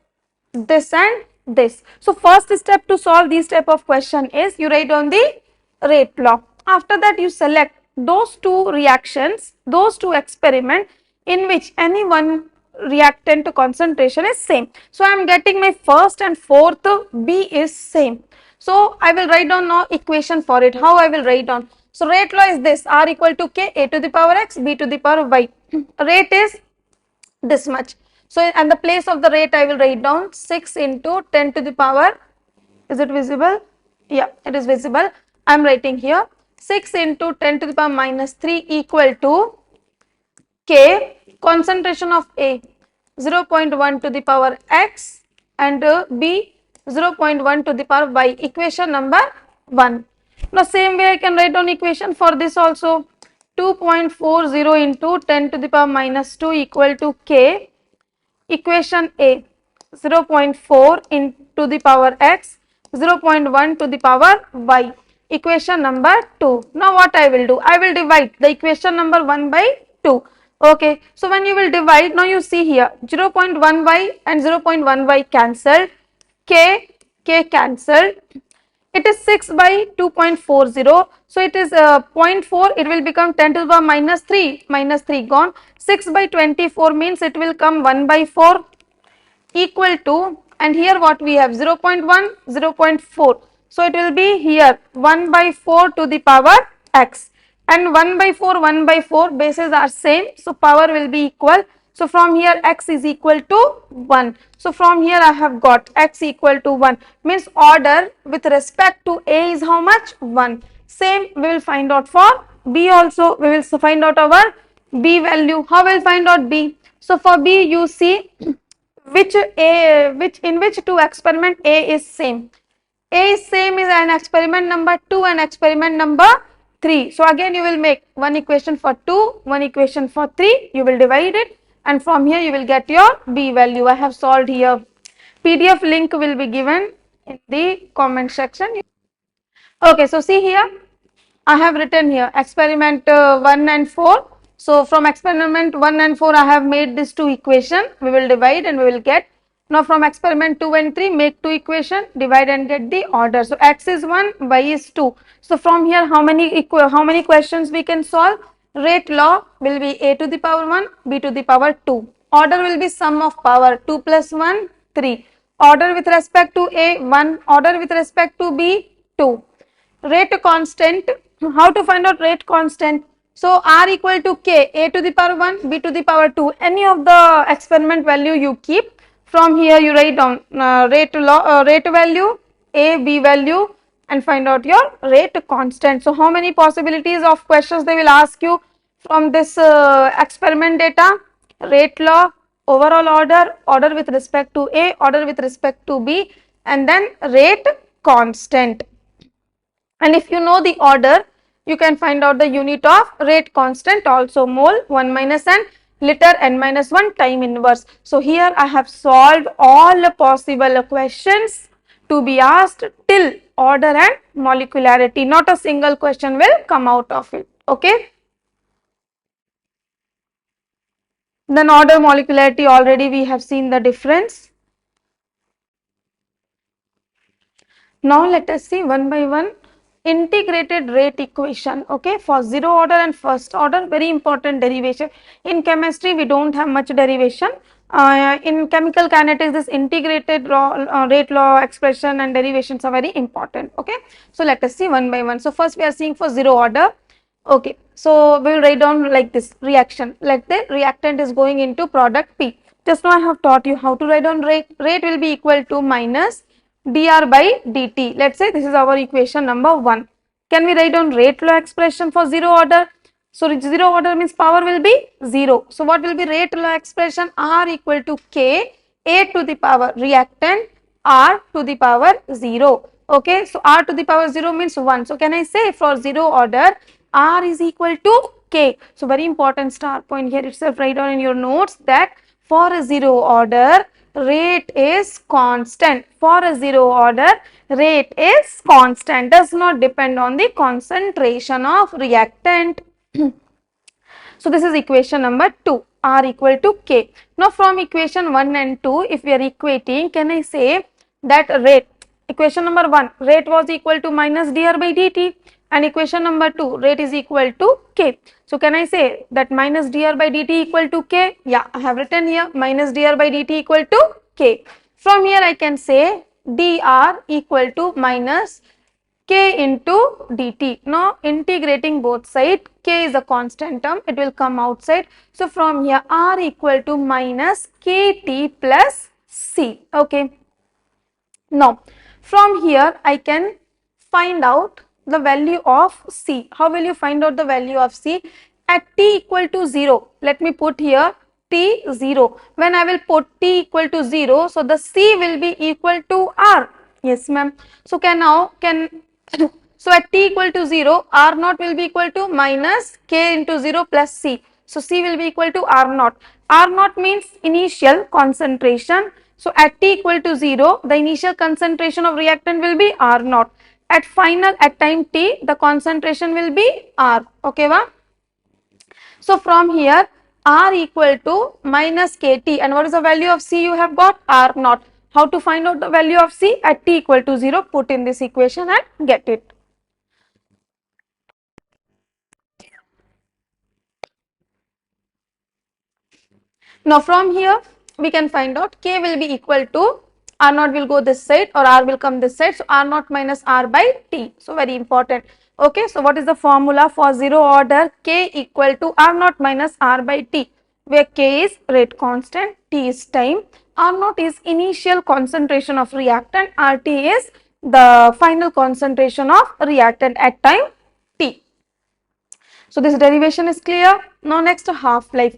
Speaker 1: this and this. So first step to solve this type of question is you write on the rate law. After that you select those two reactions, those two experiment in which any one reactant concentration is same. So I am getting my first and fourth B is same. So I will write down now equation for it. How I will write down? So rate law is this, R equal to K A to the power x, B to the power y. Rate is this much. So at the place of the rate I will write down 6 into 10 to the power, is it visible? Yeah, it is visible. I am writing here 6 into 10 to the power minus 3 equal to K, concentration of A 0.1 to the power x and B 0.1 to the power y, equation number 1. Now same way I can write down equation for this also. 2.40 into 10 to the power minus 2 equal to K, equation A 0.4 into the power x, 0.1 to the power y, equation number 2. Now what I will do? I will divide the equation number 1 by 2. Okay, so when you will divide, now you see here 0.1y and 0.1y cancelled, k cancelled. It is 6 by 2.40, so it is 0.4, it will become 10 to the power minus 3 gone. 6 by 24 means it will come 1 by 4 equal to, and here what we have 0.1, 0.4, so it will be here 1 by 4 to the power x, and 1 by 4, 1 by 4 bases are same, so power will be equal. So from here x is equal to 1. So from here I have got x equal to 1, means order with respect to A is how much? 1. Same we will find out for B also. We will find out our B value. How we will find out B? So for B you see which two experiment A is same. A is same is an experiment number 2 and experiment number 3. So again you will make one equation for 2, one equation for 3, you will divide it, and from here you will get your B value. I have solved here. PDF link will be given in the comment section. Okay, so see here, I have written here experiment 1 and 4. So from experiment 1 and 4 I have made this two equation, we will divide and we will get. Now from experiment 2 and 3 make two equation, divide and get the order. So x is 1, y is 2. So from here how many questions we can solve? Rate law will be a to the power 1, b to the power 2. Order will be sum of power 2 plus 1, 3. Order with respect to a 1, order with respect to b 2. Rate constant, how to find out rate constant? So r equal to k, a to the power 1, b to the power 2, any of the experiment value you keep. From here you write down rate value, a, b value, and find out your rate constant. So how many possibilities of questions they will ask you from this experiment data? Rate law, overall order, order with respect to a, order with respect to b, and then rate constant. And if you know the order, you can find out the unit of rate constant also, mole 1 minus n, liter n minus 1 time inverse. So here I have solved all possible questions to be asked till order and molecularity. Not a single question will come out of it. Okay. Then order molecularity, already we have seen the difference. Now let us see one by one. Integrated rate equation, okay, for zero order and first order, very important derivation. In chemistry we don't have much derivation. In chemical kinetics this integrated rate law expression and derivations are very important. Okay, so let us see one by one. So first we are seeing for zero order. Okay, so we will write down like this: reaction, let the reactant is going into product P. Just now I have taught you how to write down rate. Rate will be equal to minus dr by dt. Let's say this is our equation number 1. Can we write down rate law expression for zero order? So zero order means power will be 0. So what will be rate law expression? R equal to K, A to the power reactant, R to the power 0. Okay, so R to the power 0 means 1. So can I say for zero order R is equal to K? So very important star point here itself, write down in your notes that for a zero order rate is constant. For a zero order rate is constant, does not depend on the concentration of reactant. So this is equation number 2, R equal to K. Now from equation 1 and 2, if we are equating, can I say that rate, equation number 1, rate was equal to minus dr by dt, and equation number 2, rate is equal to K. So can I say that minus dr by dt equal to K? Yeah, I have written here minus dr by dt equal to K. From here I can say dr equal to minus K into dt. Now integrating both sides, K is a constant term, it will come outside. So from here R equal to minus KT plus C. Okay. Now from here I can find out the value of C. How will you find out the value of C? At t equal to 0, let me put here t 0. When I will put t equal to 0, so the C will be equal to R. Yes, ma'am. So so at t equal to 0, R naught will be equal to minus K into 0 plus C. So C will be equal to R naught. R naught means initial concentration. So at t equal to 0, the initial concentration of reactant will be R naught. At time t, the concentration will be R. Okay, va? So from here, R equal to minus KT, and what is the value of C you have got? R naught. How to find out the value of C? At t equal to 0, put in this equation and get it. Now from here we can find out K will be equal to R naught will go this side or R will come this side. So R naught minus R by T. So very important. Okay. So what is the formula for zero order? K equal to R naught minus R by T, where K is rate constant, T is time, R naught is initial concentration of reactant, RT is the final concentration of reactant at time T. So this derivation is clear. Now next, half-life.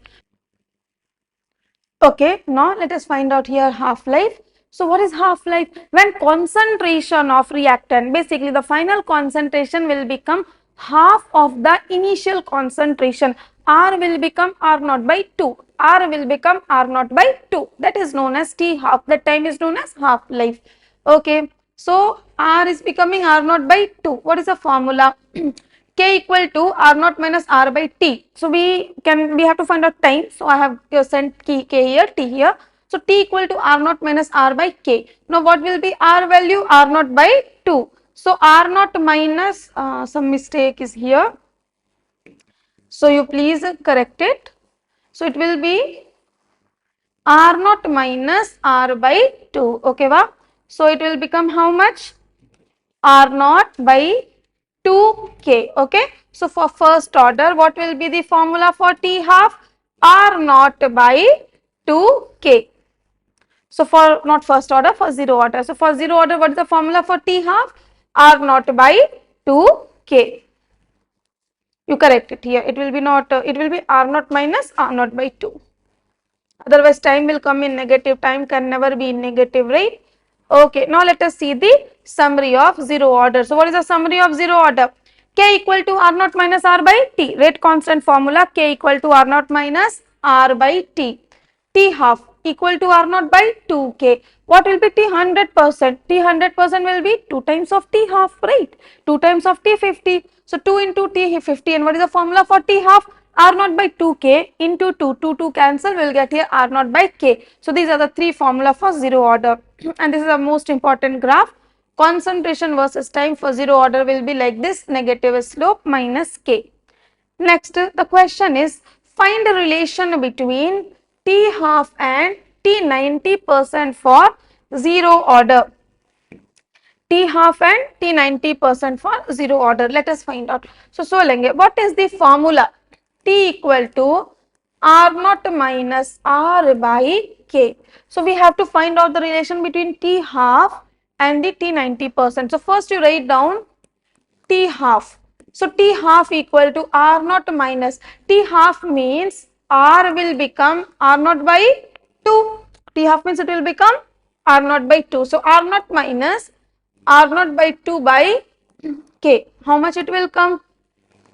Speaker 1: Okay, now let us find out here half-life. So what is half-life? When concentration of reactant, basically the final concentration will become half of the initial concentration. R will become R naught by 2. R will become R naught by 2. That is known as T half. That time is known as half-life. Okay, so R is becoming R naught by 2. What is the formula? K equal to R naught minus R by T. So we have to find out time. So I have sent K here, T here. So T equal to R naught minus R by K. Now what will be R value? R naught by 2. So R naught minus, some mistake is here. So you please correct it. So it will be R naught minus R by 2. Okay, va? So it will become how much? R naught by 2K. Okay. So for first order, what will be the formula for T half? R naught by 2K. So for not first order, for zero order. So for zero order, what is the formula for T half? R naught by 2K. You correct it here. It will be not, it will be R naught minus R naught by 2. Otherwise, time will come in negative. Time can never be in negative, right? Okay, now let us see the summary of zero order. So what is the summary of zero order? K equal to R naught minus R by T. Rate constant formula, K equal to R naught minus R by T. T half equal to R naught by 2K. What will be T 100%? T 100% will be 2 times of T half, right? 2 times of T 50. So 2 into T 50, and what is the formula for T half? R naught by 2K into 2 cancel, we will get here R naught by K. So these are the three formula for zero order, and this is the most important graph. Concentration versus time for zero order will be like this, negative slope minus K. Next, the question is find a relation between T half and T 90% for zero order. T half and T 90% for zero order. Let us find out. So what is the formula? T equal to R naught minus R by K. So we have to find out the relation between T half and the T 90%. So first you write down T half. So T half equal to R naught minus, T half means R will become R naught by 2. T half means it will become R naught by 2. So R naught minus R naught by 2 by K. How much it will come?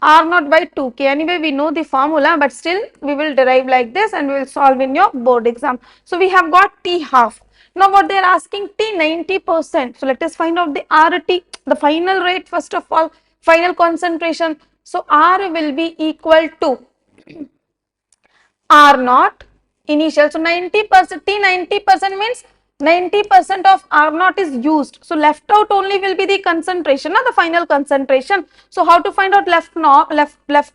Speaker 1: R naught by 2K. Anyway, we know the formula, but still we will derive like this and we will solve in your board exam. So we have got T half. Now what they are asking, T 90%. So let us find out the RT, the final rate first of all, final concentration. So R will be equal to R naught initial. So 90%, T 90% means 90% of R naught is used. So left out only will be the concentration, not the final concentration. So how to find out left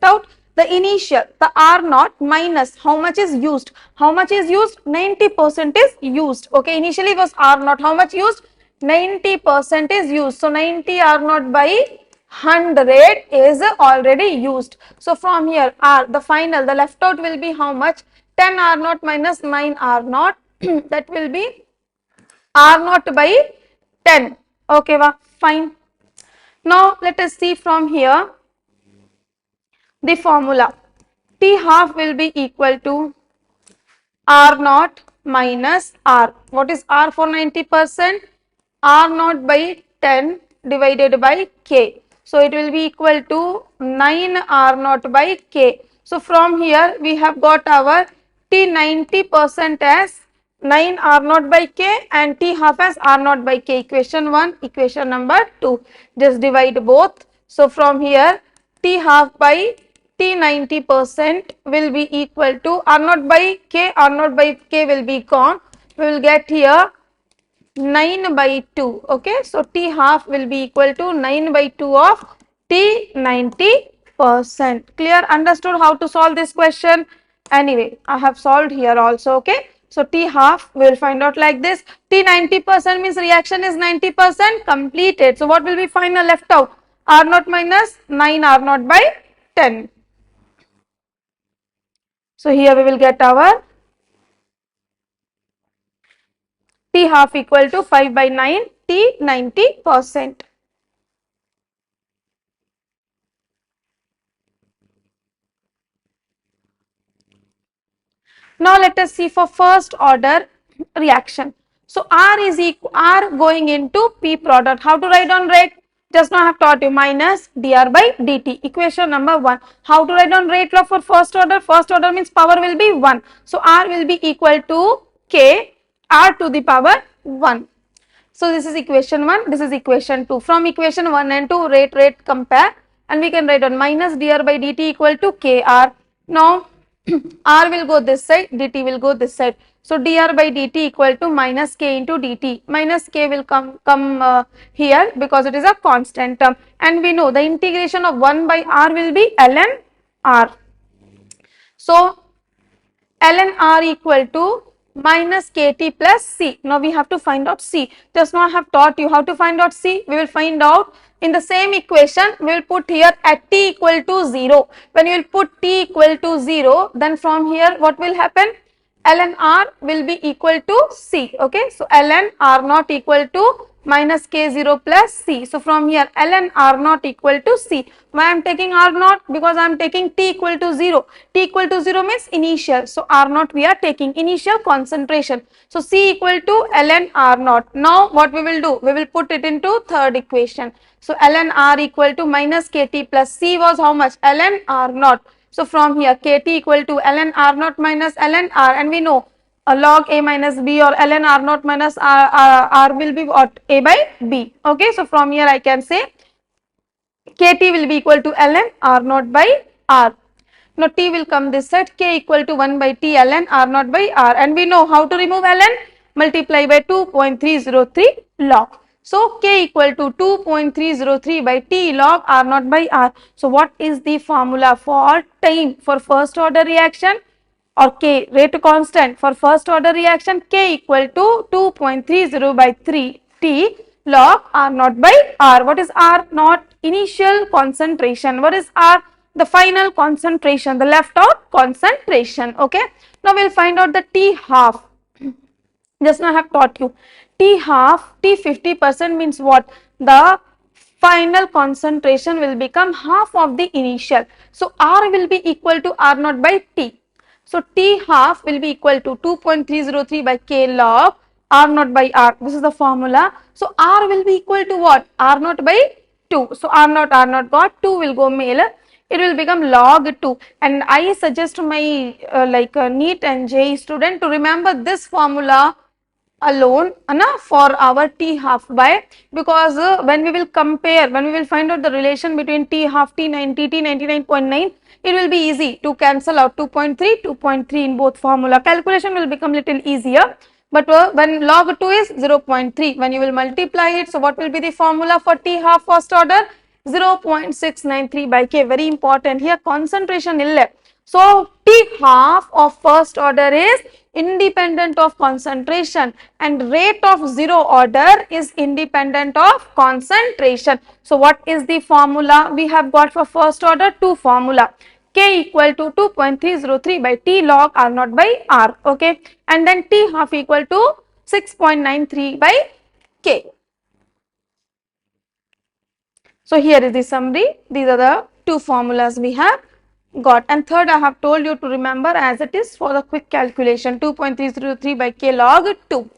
Speaker 1: out? The initial, the R naught minus how much is used. How much is used? 90% is used. Okay, initially was R naught. How much used? 90% is used. So 90 R naught by 100 is already used. So from here R, the final, the left out will be how much? 10 R naught minus 9 R naught. That will be R naught by 10. Okay, fine. Now let us see from here the formula. T half will be equal to R naught minus R. What is R for 90%? R naught by 10 divided by K. So it will be equal to 9 R naught by K. So from here we have got our T 90% as 9 R naught by K and T half as R naught by K. Equation 1, equation number 2. Just divide both. So from here T half by T 90% will be equal to R naught by K, R naught by K will be gone. We will get here 9 by 2. Okay, so T half will be equal to 9 by 2 of T 90%. Clear? Understood how to solve this question? Anyway, I have solved here also. Okay, so T half we will find out like this. T 90% means reaction is 90% completed. So what will be final left out? R naught minus 9 R naught by 10. So here we will get our T half equal to 5 by 9 T 90%. Now let us see for first order reaction. So R is equal R going into P product. How to write on rate? Just now I have taught you minus dr by dt. Equation number 1. How to write on rate law for first order? First order means power will be 1. So R will be equal to K R to the power 1. So this is equation 1, this is equation 2. From equation 1 and 2 rate compare and we can write on minus dr by dt equal to kr. Now r will go this side, dt will go this side. So dr by dt equal to minus k into dt. Minus k will come here because it is a constant term and we know the integration of 1 by r will be ln r. So ln r equal to minus kt plus c. Now we have to find out c. Just now I have taught you how to find out c. We will find out in the same equation. We will put here at t equal to 0. When you will put t equal to 0, then from here what will happen? Ln r will be equal to c. Okay, so ln r naught equal to minus k0 plus c. So from here ln r naught equal to c. Why I am taking r naught? Because I am taking t equal to 0. T equal to 0 means initial. So r naught we are taking initial concentration. So c equal to ln r naught. Now what we will do? We will put it into third equation. So ln r equal to minus kt plus c was how much? Ln r naught. So from here kt equal to ln r naught minus ln r and we know log a minus b or ln r naught minus r will be what? A by b. Okay, so from here I can say kt will be equal to ln r naught by r. Now t will come this side, k equal to 1 by t ln r naught by r and we know how to remove ln, multiply by 2.303 log. So k equal to 2.303 by t log r naught by r. So what is the formula for time for first order reaction or k rate constant for first order reaction? K equal to 2.30 by 3 t log r naught by r. What is r naught? Initial concentration. What is r? The final concentration, the left out concentration. Okay, now we'll find out the t half. Just now I have taught you t half, t 50% means what? The final concentration will become half of the initial. So r will be equal to r naught by t. So t half will be equal to 2.303 by k log r naught by r. This is the formula. So r will be equal to what? R naught by 2. So r naught got 2 will go male. It will become log 2 and I suggest my NEET and JEE student to remember this formula alone for our t half by, because when we will compare, when we will find out the relation between t half, t90, t99.9, it will be easy to cancel out 2.3, 2.3 in both formula. Calculation will become little easier. But when log 2 is 0.3, when you will multiply it, so what will be the formula for t half first order? 0.693 by k. Very important here, concentration ille. So t half of first order is independent of concentration and rate of zero order is independent of concentration. So what is the formula we have got for first order? Two formula. K equal to 2.303 by t log r naught by r. Okay, and then t half equal to 6.93 by k. So here is the summary. These are the two formulas we have got, and third I have told you to remember as it is for the quick calculation 2.303 by k log 2,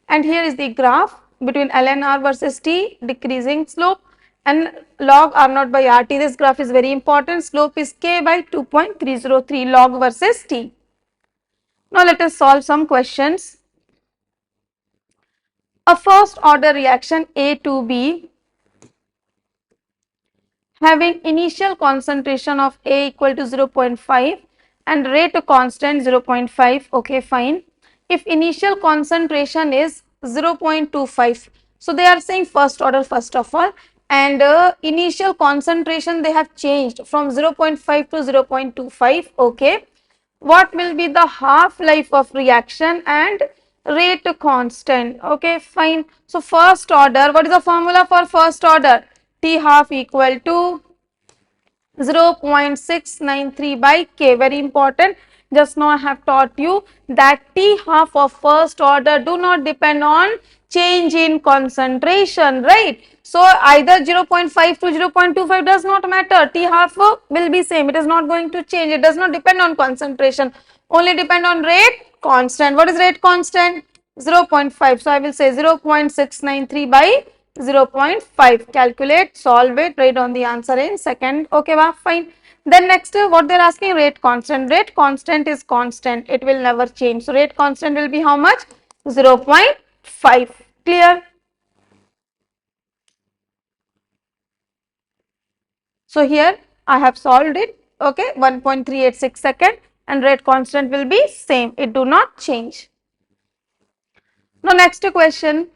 Speaker 1: and here is the graph between ln r versus t, decreasing slope, and log r naught by rt. This graph is very important. Slope is k by 2.303 log versus t. Now let us solve some questions. A first order reaction A to B having initial concentration of A equal to 0.5 and rate constant 0.5, okay, fine. If initial concentration is 0.25, so they are saying first order first of all, and initial concentration they have changed from 0.5 to 0.25, okay. What will be the half life of reaction and rate constant, okay, fine. So first order, what is the formula for first order? T half equal to 0.693 by k, very important. Just now I have taught you that T half of first order do not depend on change in concentration, right? So either 0.5 to 0.25 does not matter, T half will be same, it is not going to change, it does not depend on concentration, only depend on rate constant. What is rate constant? 0.5, so I will say 0.693 by 0.5. Calculate, solve it, write on the answer in second. Okay, fine. Then next, what they are asking, rate constant. Rate constant is constant, it will never change. So rate constant will be how much? 0.5. Clear? So here I have solved it. Okay, 1.386 second, and rate constant will be same, it do not change. Now next question,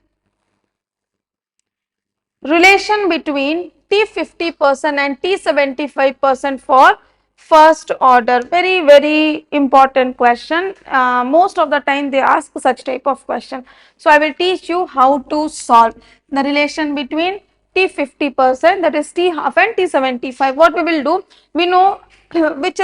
Speaker 1: relation between T50% and T75% for first order. Very important question. Most of the time they ask such type of question. So I will teach you how to solve the relation between T50%, that is T half, and T75. What we will do, we know which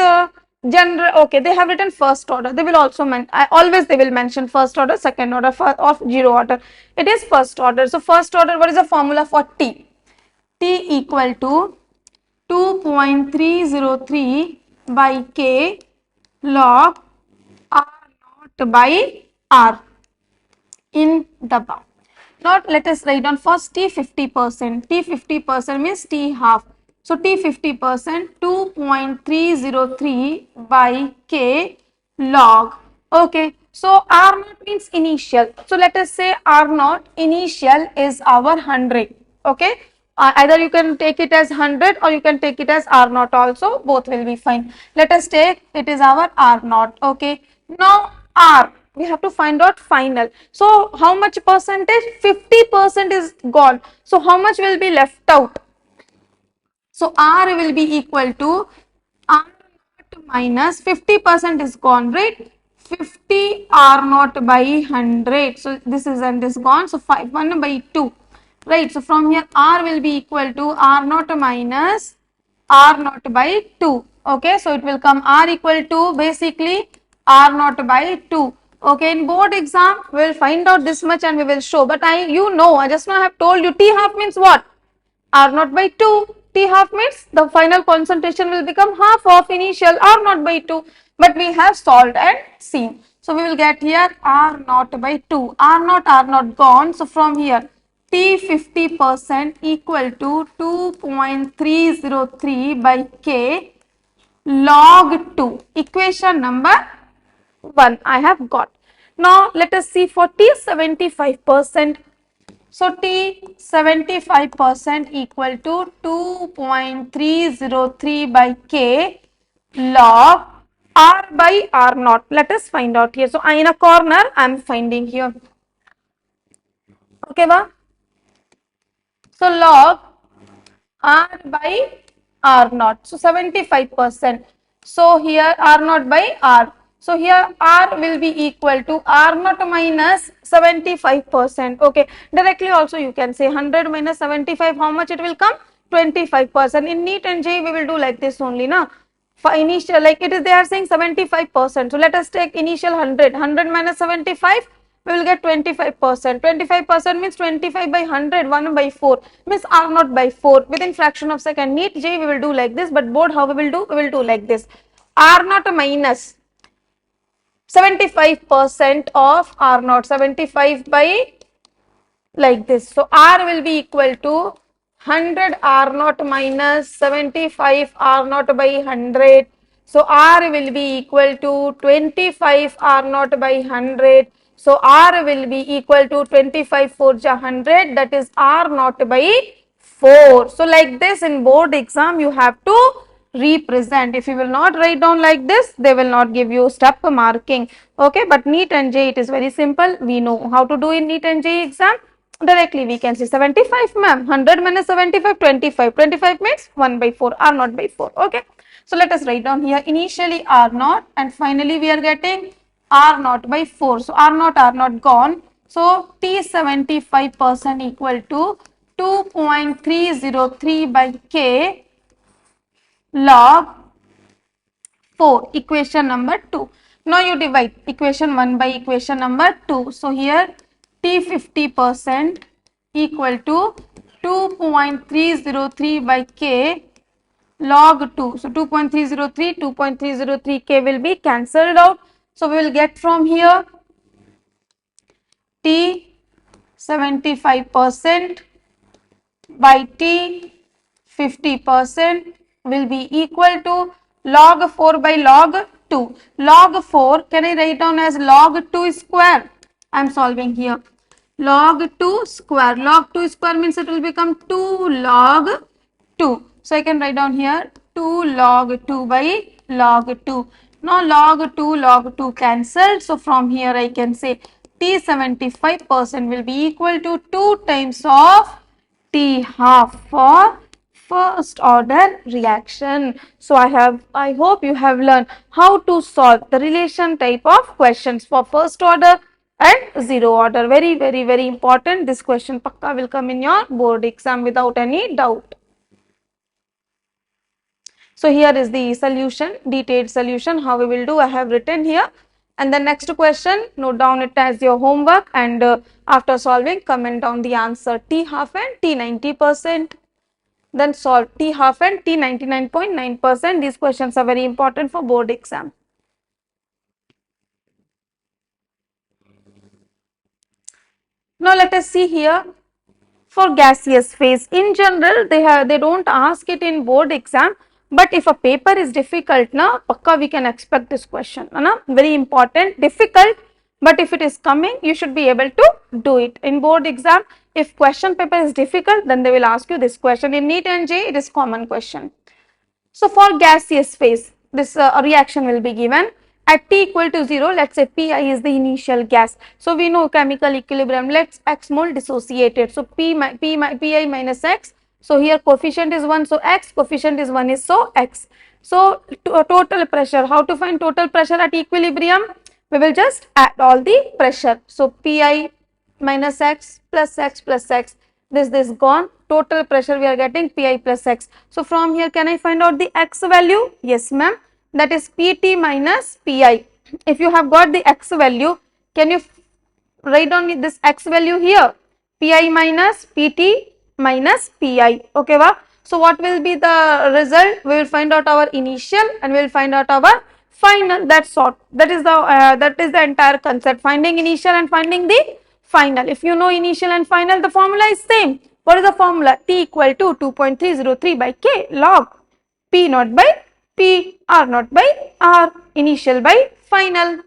Speaker 1: general, okay, they have written first order, they will also always they will mention first order, second order, or zero order. It is first order. So first order, what is the formula for T? T equal to 2.303 by k log r naught by r in the bound. Now let us write down first T50%. T50% means T half. So T50% 2.303 by k log. Okay. So R naught means initial. So let us say R naught initial is our 100. Okay. Either you can take it as 100 or you can take it as R naught also. Both will be fine. Let us take it is our R naught. Okay. Now R, we have to find out final. So how much percentage? 50% is gone. So how much will be left out? So R will be equal to R naught minus 50% is gone, right? 50 R naught by 100. So this is and this gone. So 1 by 2, right? So from here R will be equal to R naught minus R naught by 2. Okay, so it will come R equal to basically R naught by 2. Okay, in board exam we will find out this much and we will show, but I just now I have told you T half means what? R naught by 2. T half means the final concentration will become half of initial R naught by 2, but we have solved and seen. So we will get here R naught by 2. R naught gone. So from here T50% equal to 2.303 by k log 2. Equation number 1 I have got. Now let us see for T75%. So T75% equal to 2.303 by k log R by R naught. Let us find out here. So in a corner I am finding here. Okay, so log R by R naught. So 75%. So here R naught by R. So here R will be equal to R naught minus 75%. Okay, directly also you can say 100 minus 75, how much it will come? 25%. In NEET and JEE we will do like this only, na? For initial, like it is, they are saying 75%. So let us take initial 100 minus 75, we will get 25%. 25% means 25 by 100, 1 by 4 means R naught by 4. Within fraction of second, NEET J we will do like this, but board how we will do? We will do like this. R naught minus 75% of R naught, 75 by like this. So R will be equal to 100 R naught minus 75 R naught by 100. So R will be equal to 25 R naught by 100. So R will be equal to 25 4 100, that is R naught by 4. So like this in board exam you have to represent. If you will not write down like this, they will not give you step marking. Okay, but NEET and J it is very simple. We know how to do in NEET and J exam. Directly we can see 75 ma'am, 100 minus 75, 25. 25 means 1 by 4, R naught by 4. Okay. So let us write down here initially R naught and finally we are getting R naught by 4. So R naught gone. So T 75% equal to 2.303 by K log 4, equation number 2. Now you divide equation 1 by equation number 2. So here T 50% equal to 2.303 by K log 2. So 2.303, 2.303 K will be cancelled out. So we will get from here T 75% by T 50% will be equal to log 4 by log 2. Log 4 can I write down as log 2 square? I am solving here. Log 2 square. Log 2 square means it will become 2 log 2. So I can write down here 2 log 2 by log 2. Now log 2 cancelled. So from here I can say T 75% will be equal to 2 times of T half for first order reaction. So I hope you have learned how to solve the relation type of questions for first order and zero order. Very important. This question pakka will come in your board exam without any doubt. So here is the solution, detailed solution, how we will do. I have written here. And the next question, note down it as your homework, and after solving, comment down the answer T half and T 90%. Then solve T half and T 99.9%. These questions are very important for board exam. Now let us see here for gaseous phase. In general, they don't ask it in board exam. But if a paper is difficult, na pakka we can expect this question. Na very important, difficult. But if it is coming, you should be able to do it. In board exam, if question paper is difficult, then they will ask you this question. In NEET and J, it is common question. So for gaseous phase, this reaction will be given at T equal to 0. Let's say Pi is the initial gas. So we know chemical equilibrium. Let's X mole dissociated. So Pi minus X. So here coefficient is 1, so X, coefficient is 1 is so X. So total pressure, how to find total pressure at equilibrium? We will just add all the pressure. So Pi minus X plus X plus X. This gone. Total pressure we are getting Pi plus X. So from here can I find out the X value? Yes ma'am. That is Pt minus Pi. If you have got the X value, can you write down this X value here? Pi minus Pt minus Pi. Okay, wow. So what will be the result? We will find out our initial and we will find out our final. That's all. That is the entire concept. Finding initial and finding the final. If you know initial and final, the formula is same. What is the formula? T equal to 2.303 by K log P naught by P, R naught by R, initial by final.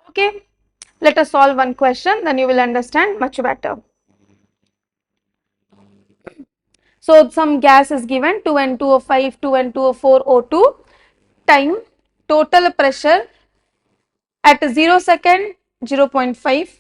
Speaker 1: Okay. Let us solve one question, then you will understand much better. So some gas is given 2N2O5, 2N2O4O2, time, total pressure at 0 second 0.5,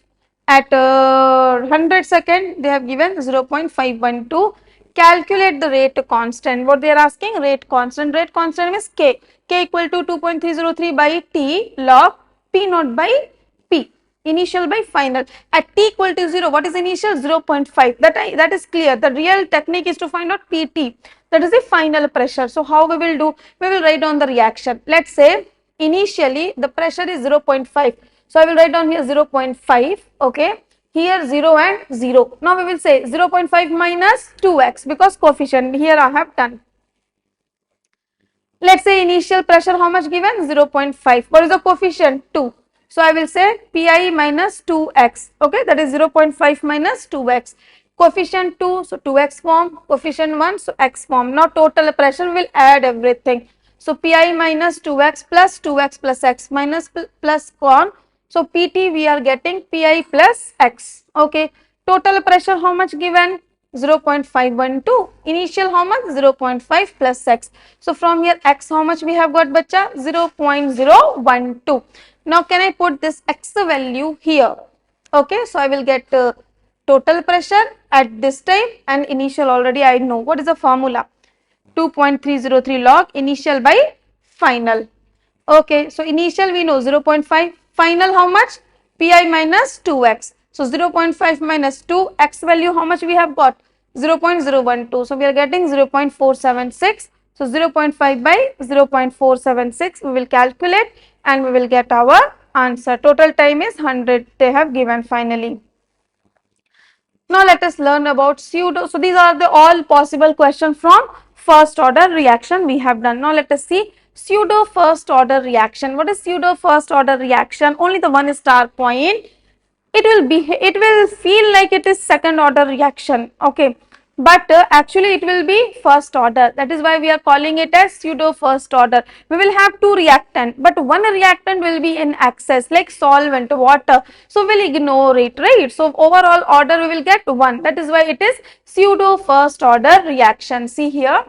Speaker 1: at 100 second they have given 0.512. Calculate the rate constant. What they are asking? Rate constant. Rate constant is K. K equal to 2.303 by T log P naught by P. Initial by final. At T equal to 0, what is initial? 0.5. That is clear. The real technique is to find out PT. That is the final pressure. So how we will do? We will write down the reaction. Let's say initially the pressure is 0.5. So I will write down here 0.5, okay. Here 0 and 0. Now we will say 0.5 minus 2x because coefficient here I have done. Let's say initial pressure how much given? 0.5. What is the coefficient? 2. So I will say Pi minus 2x. Okay, that is 0.5 minus 2x. Coefficient 2, so 2x form. Coefficient 1, so x form. Now total pressure will add everything. So Pi minus 2x plus x minus plus con. So Pt we are getting Pi plus x. Okay, total pressure how much given? 0.512. Initial how much? 0.5 plus x. So from here x how much we have got bacha? 0.012. Now can I put this x value here? Okay, so I will get total pressure at this time and initial already I know. What is the formula? 2.303 log initial by final. Okay, so initial we know 0.5, final how much? Pi minus 2x. So 0.5 minus 2, x value how much we have got? 0.012. So we are getting 0.476. So 0.5 by 0.476 we will calculate and we will get our answer. Total time is 100 they have given finally. Now let us learn about pseudo. So these are the all possible questions from first order reaction we have done. Now let us see pseudo first order reaction. What is pseudo first order reaction? Only the one star point. It will feel like it is second order reaction, okay, but actually it will be first order. That is why we are calling it as pseudo first order. We will have two reactant, but one reactant will be in excess like solvent, water, so we'll ignore it, right? So overall order we will get 1. That is why it is pseudo first order reaction. See here,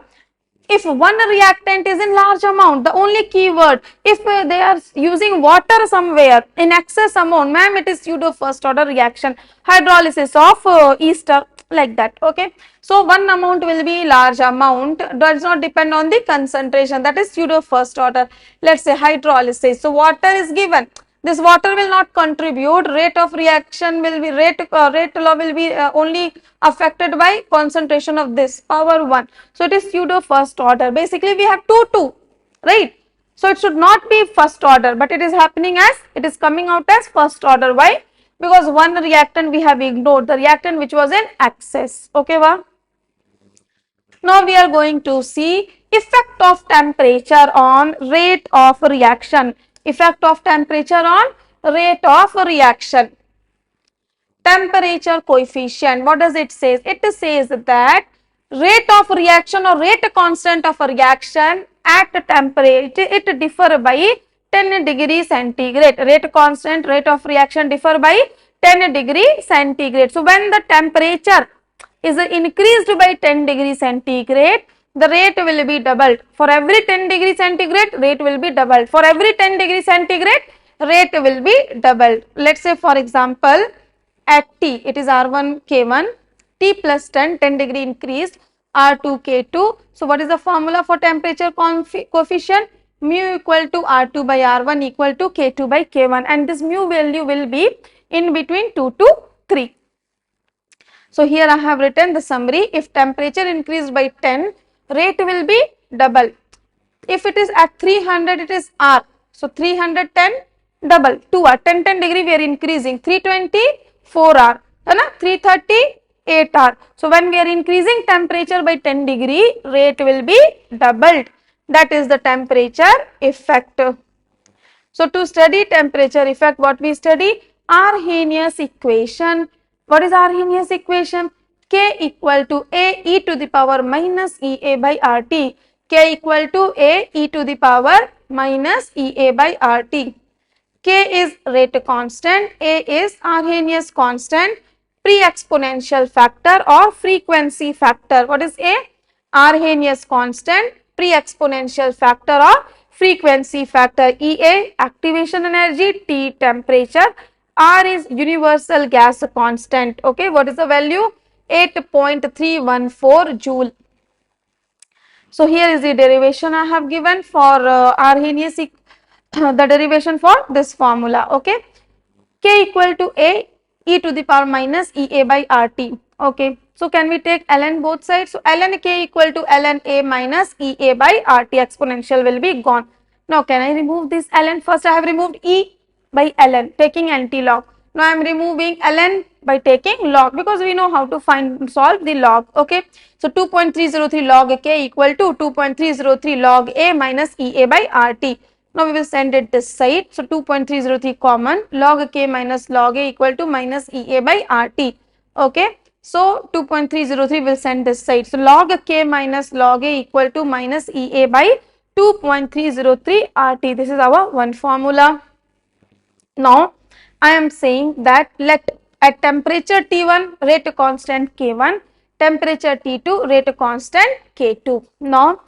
Speaker 1: if one reactant is in large amount, the only keyword, if they are using water somewhere in excess amount, ma'am, it is pseudo first order reaction, hydrolysis of ester, like that, okay. So one amount will be large amount, does not depend on the concentration, that is pseudo first order. Let's say hydrolysis, so water is given, this water will not contribute, rate of reaction will be rate law will be only affected by concentration of this power 1. So it is pseudo first order. Basically we have 2, right? So it should not be first order, but it is happening as, it is coming out as first order. Why? Because one reactant we have ignored, the reactant which was in excess. Okay, wow? Now we are going to see effect of temperature on rate of reaction. Effect of temperature on rate of reaction. Temperature coefficient, what does it say? It says that rate of reaction or rate constant of a reaction at temperature, it differ by 10 degree centigrade. Rate constant, rate of reaction differ by 10 degree centigrade. So when the temperature is increased by 10 degree centigrade, the rate will be doubled. For every 10 degree centigrade, rate will be doubled. For every 10 degree centigrade, rate will be doubled. Let's say for example, at T, it is R1 K1, T plus 10, 10 degree increased, R2 K2. So what is the formula for temperature coefficient? Mu equal to R2 by R1 equal to K2 by K1, and this mu value will be in between 2 to 3. So here I have written the summary. If temperature increased by 10, rate will be double. If it is at 300, it is R. So 310 double 2R, 10 degree we are increasing, 320 4R, 330 8R. So when we are increasing temperature by 10 degree, rate will be doubled. That is the temperature effect. So to study temperature effect, what we study? Arrhenius equation. What is Arrhenius equation? K equal to A e to the power minus EA by RT. K equal to A e to the power minus EA by RT. K is rate constant, A is Arrhenius constant, pre-exponential factor or frequency factor. What is A? Arrhenius constant, pre-exponential factor or frequency factor. EA activation energy, T temperature, R is universal gas constant. Okay, what is the value? 8.314 joule. So here is the derivation I have given for Arrhenius the derivation for this formula. Okay, K equal to A e to the power minus EA by RT. Okay, so can we take ln both sides? So ln K equal to ln A minus EA by RT, exponential will be gone. Now can I remove this ln? First I have removed E. by ln, taking anti-log. Now I am removing ln by taking log, because we know how to solve the log. Okay, so 2.303 log k equal to 2.303 log a minus EA by RT. Now we will send it this side. So 2.303 common, log k minus log a equal to minus EA by RT. Okay, so 2.303 will send this side. So log k minus log a equal to minus EA by 2.303 RT. This is our one formula. Now I am saying that let at temperature T1 rate a constant K1, temperature T2 rate a constant K2. Now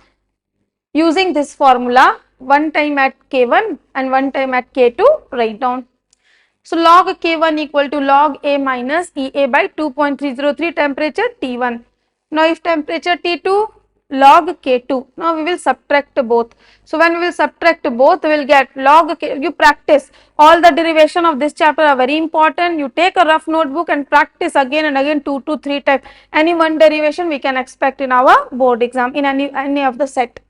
Speaker 1: using this formula, one time at K1 and one time at K2, write down. So log K1 equal to log A minus EA by 2.303 temperature T1. Now if temperature T2, log K2. Now we will subtract both. So when we will subtract both, we will get log K. You practice. All the derivation of this chapter are very important. You take a rough notebook and practice again and again 2 to 3 times. Any one derivation we can expect in our board exam in any of the set.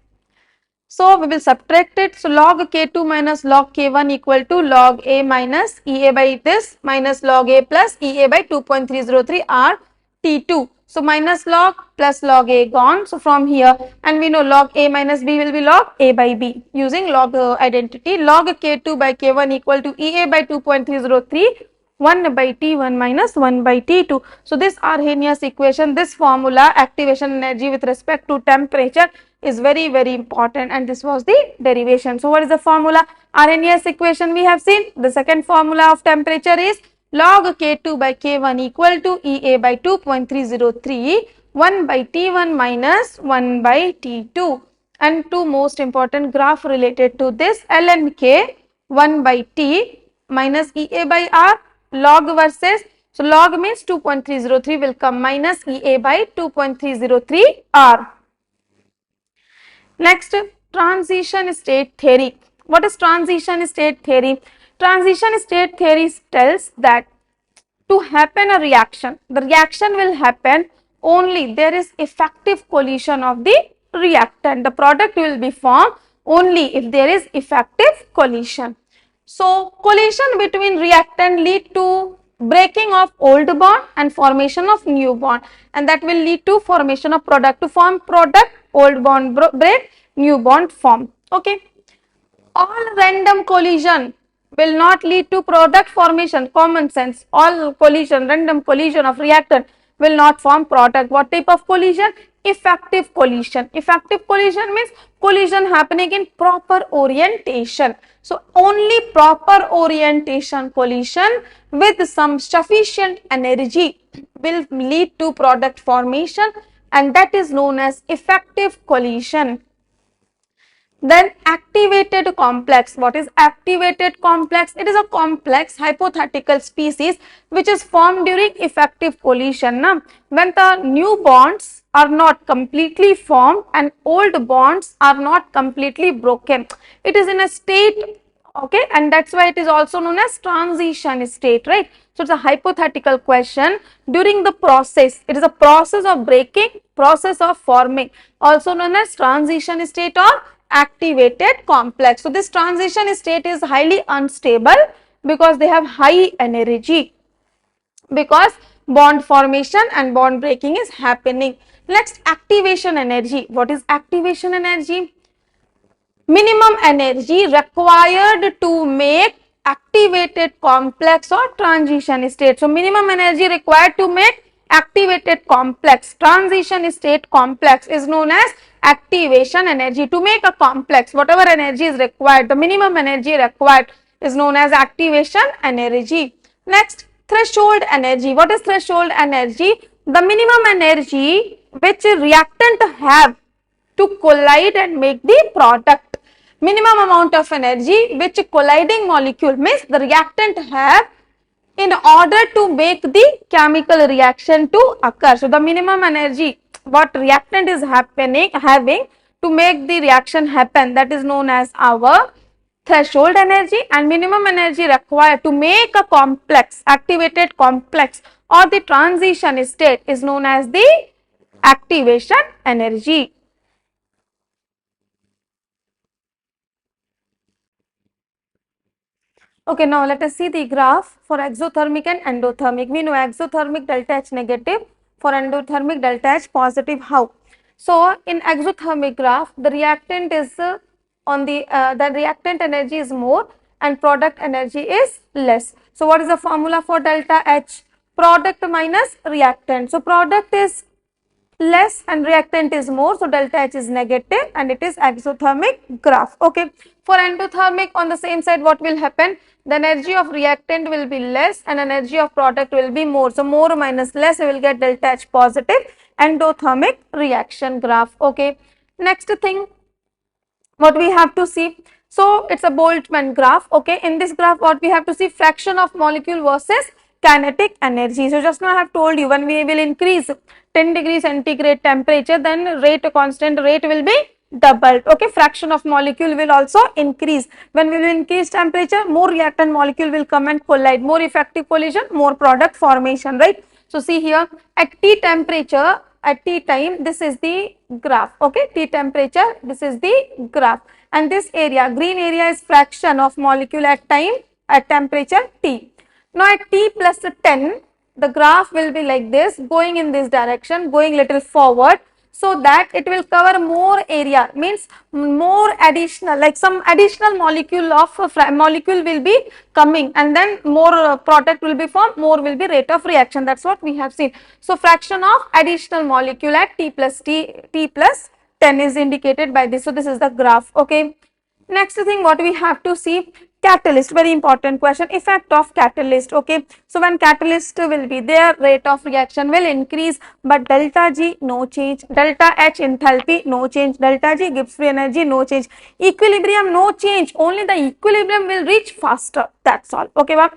Speaker 1: So we will subtract it. So log K2 minus log K1 equal to log A minus EA by this minus log A plus EA by 2.303 R T2. So minus log plus log A gone. So from here, and we know log A minus B will be log A by B using log identity. Log K2 by K1 equal to EA by 2.303 1 by T1 minus 1 by T2. So this Arrhenius equation, this formula, activation energy with respect to temperature, is very important, and this was the derivation. So what is the formula? Arrhenius equation we have seen. The second formula of temperature is log K2 by K1 equal to EA by 2.303 1 by T1 minus 1 by T2. And two most important graph related to this, ln K 1 by T minus EA by R, log versus, so log means 2.303 will come minus EA by 2.303 R. Next, transition state theory. What is transition state theory? Transition state theory tells that to happen a reaction, the reaction will happen only there is effective collision of the reactant. The product will be formed only if there is effective collision. So collision between reactant lead to breaking of old bond and formation of new bond, and that will lead to formation of product. To form product, old bond break, new bond form. Okay, all random collision will not lead to product formation. Common sense, all collision, random collision of reactant will not form product. What type of collision? Effective collision. Effective collision means collision happening in proper orientation. So only proper orientation collision with some sufficient energy will lead to product formation, and that is known as effective collision. Then activated complex. What is activated complex? It is a complex hypothetical species which is formed during effective collision. When the new bonds are not completely formed and old bonds are not completely broken. It is in a state, okay, and that's why it is also known as transition state, right? So it's a hypothetical question. During the process, it is a process of breaking, process of forming, also known as transition state or activated complex. So this transition state is highly unstable because they have high energy, because bond formation and bond breaking is happening. Next, activation energy. What is activation energy? Minimum energy required to make activated complex or transition state. So minimum energy required to make activated complex, transition state complex is known as activation energy. To make a complex, whatever energy is required, the minimum energy required is known as activation energy. Next, threshold energy. What is threshold energy? The minimum energy which reactant have to collide and make the product. Minimum amount of energy which colliding molecule means the reactant have in order to make the chemical reaction to occur. So the minimum energy what reactant is having to make the reaction happen, that is known as our threshold energy. And minimum energy required to make a complex, activated complex or the transition state is known as the activation energy. Okay, now let us see the graph for exothermic and endothermic. We know exothermic delta H negative, for endothermic delta H positive. How? So in exothermic graph, the reactant is the reactant energy is more and product energy is less. So what is the formula for delta H? Product minus reactant. So product is less and reactant is more, so delta H is negative and it is exothermic graph. Okay, for endothermic on the same side, what will happen? The energy of reactant will be less and energy of product will be more, so more minus less, we will get delta H positive endothermic reaction graph. Okay, next thing what we have to see, so it's a Boltzmann graph. Okay, in this graph what we have to see, fraction of molecule versus kinetic energy. So just now I have told you, when we will increase 10 degrees centigrade temperature, then constant rate will be doubled. Okay, fraction of molecule will also increase. When we will increase temperature, more reactant molecule will come and collide, more effective collision, more product formation, right? So see here, at T temperature, at T time, this is the graph. Okay, T temperature, this is the graph, and this area, green area, is fraction of molecule at time at temperature T. Now at T plus 10, the graph will be like this, going in this direction, going little forward, so that it will cover more area, means more additional, like some additional molecule of molecule will be coming, and then more product will be formed, more will be rate of reaction. That's what we have seen. So fraction of additional molecule at T plus 10 is indicated by this. So this is the graph. Okay, next thing what we have to see, catalyst, very important question, effect of catalyst. Okay, so when catalyst will be there, rate of reaction will increase, but delta G no change, delta H enthalpy no change, delta G Gibbs free energy no change, equilibrium no change, only the equilibrium will reach faster, that's all. Okay, well,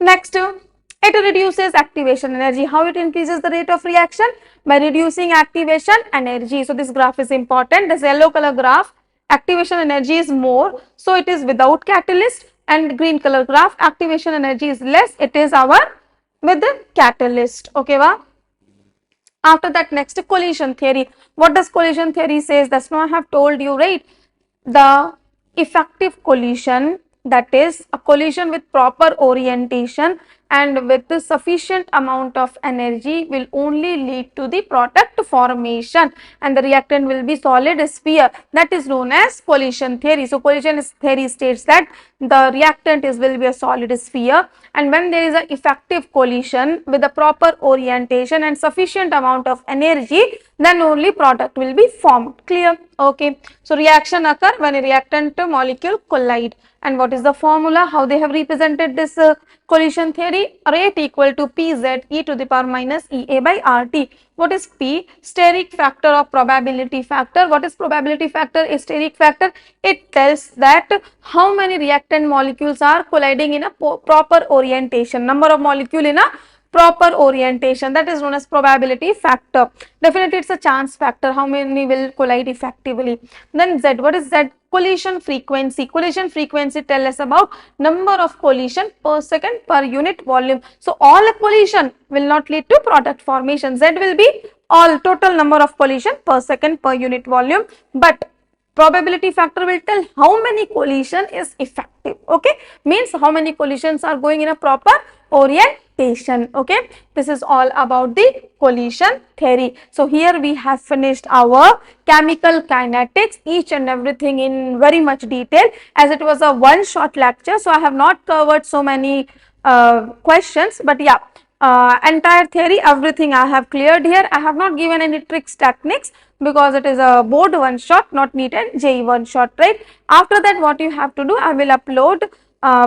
Speaker 1: next, it reduces activation energy. How it increases the rate of reaction? By reducing activation energy. So this graph is important. This yellow color graph, activation energy is more, so it is without catalyst, and green color graph, activation energy is less, it is our with the catalyst. Okay, wow. After that, next, collision theory. What does collision theory says? That's what I have told you, right? The effective collision, that is a collision with proper orientation and with the sufficient amount of energy, will only lead to the product formation, and the reactant will be solid sphere. That is known as collision theory. So collision theory states that the reactant will be a solid sphere, and when there is an effective collision with the proper orientation and sufficient amount of energy, then only product will be formed. Clear? Okay, so reaction occur when a reactant molecule collide. And what is the formula? How they have represented this collision theory? Rate equal to Pz e to the power minus Ea by Rt. What is P? Steric factor or probability factor. What is probability factor? A steric factor. It tells that how many reactant molecules are colliding in a proper orientation. Number of molecule in a proper orientation, that is known as probability factor. Definitely it's a chance factor, how many will collide effectively. Then Z, what is Z? Collision frequency. Collision frequency tell us about number of collision per second per unit volume. So all collision will not lead to product formation. Z will be all total number of collision per second per unit volume, but probability factor will tell how many collision is effective. Okay, means how many collisions are going in a proper orientation. Okay, this is all about the collision theory. So here we have finished our chemical kinetics, each and everything in very much detail, as it was a one shot lecture, so I have not covered so many questions, but yeah, entire theory, everything I have cleared here. I have not given any tricks, techniques, because it is a board one shot, not NEET and JEE one shot, right? After that, what you have to do, I will upload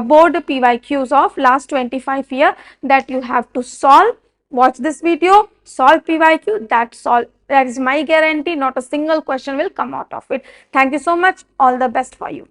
Speaker 1: board PYQs of last 25 year that you have to solve. Watch this video, solve PYQ, that's all. That is my guarantee, not a single question will come out of it. Thank you so much. All the best for you.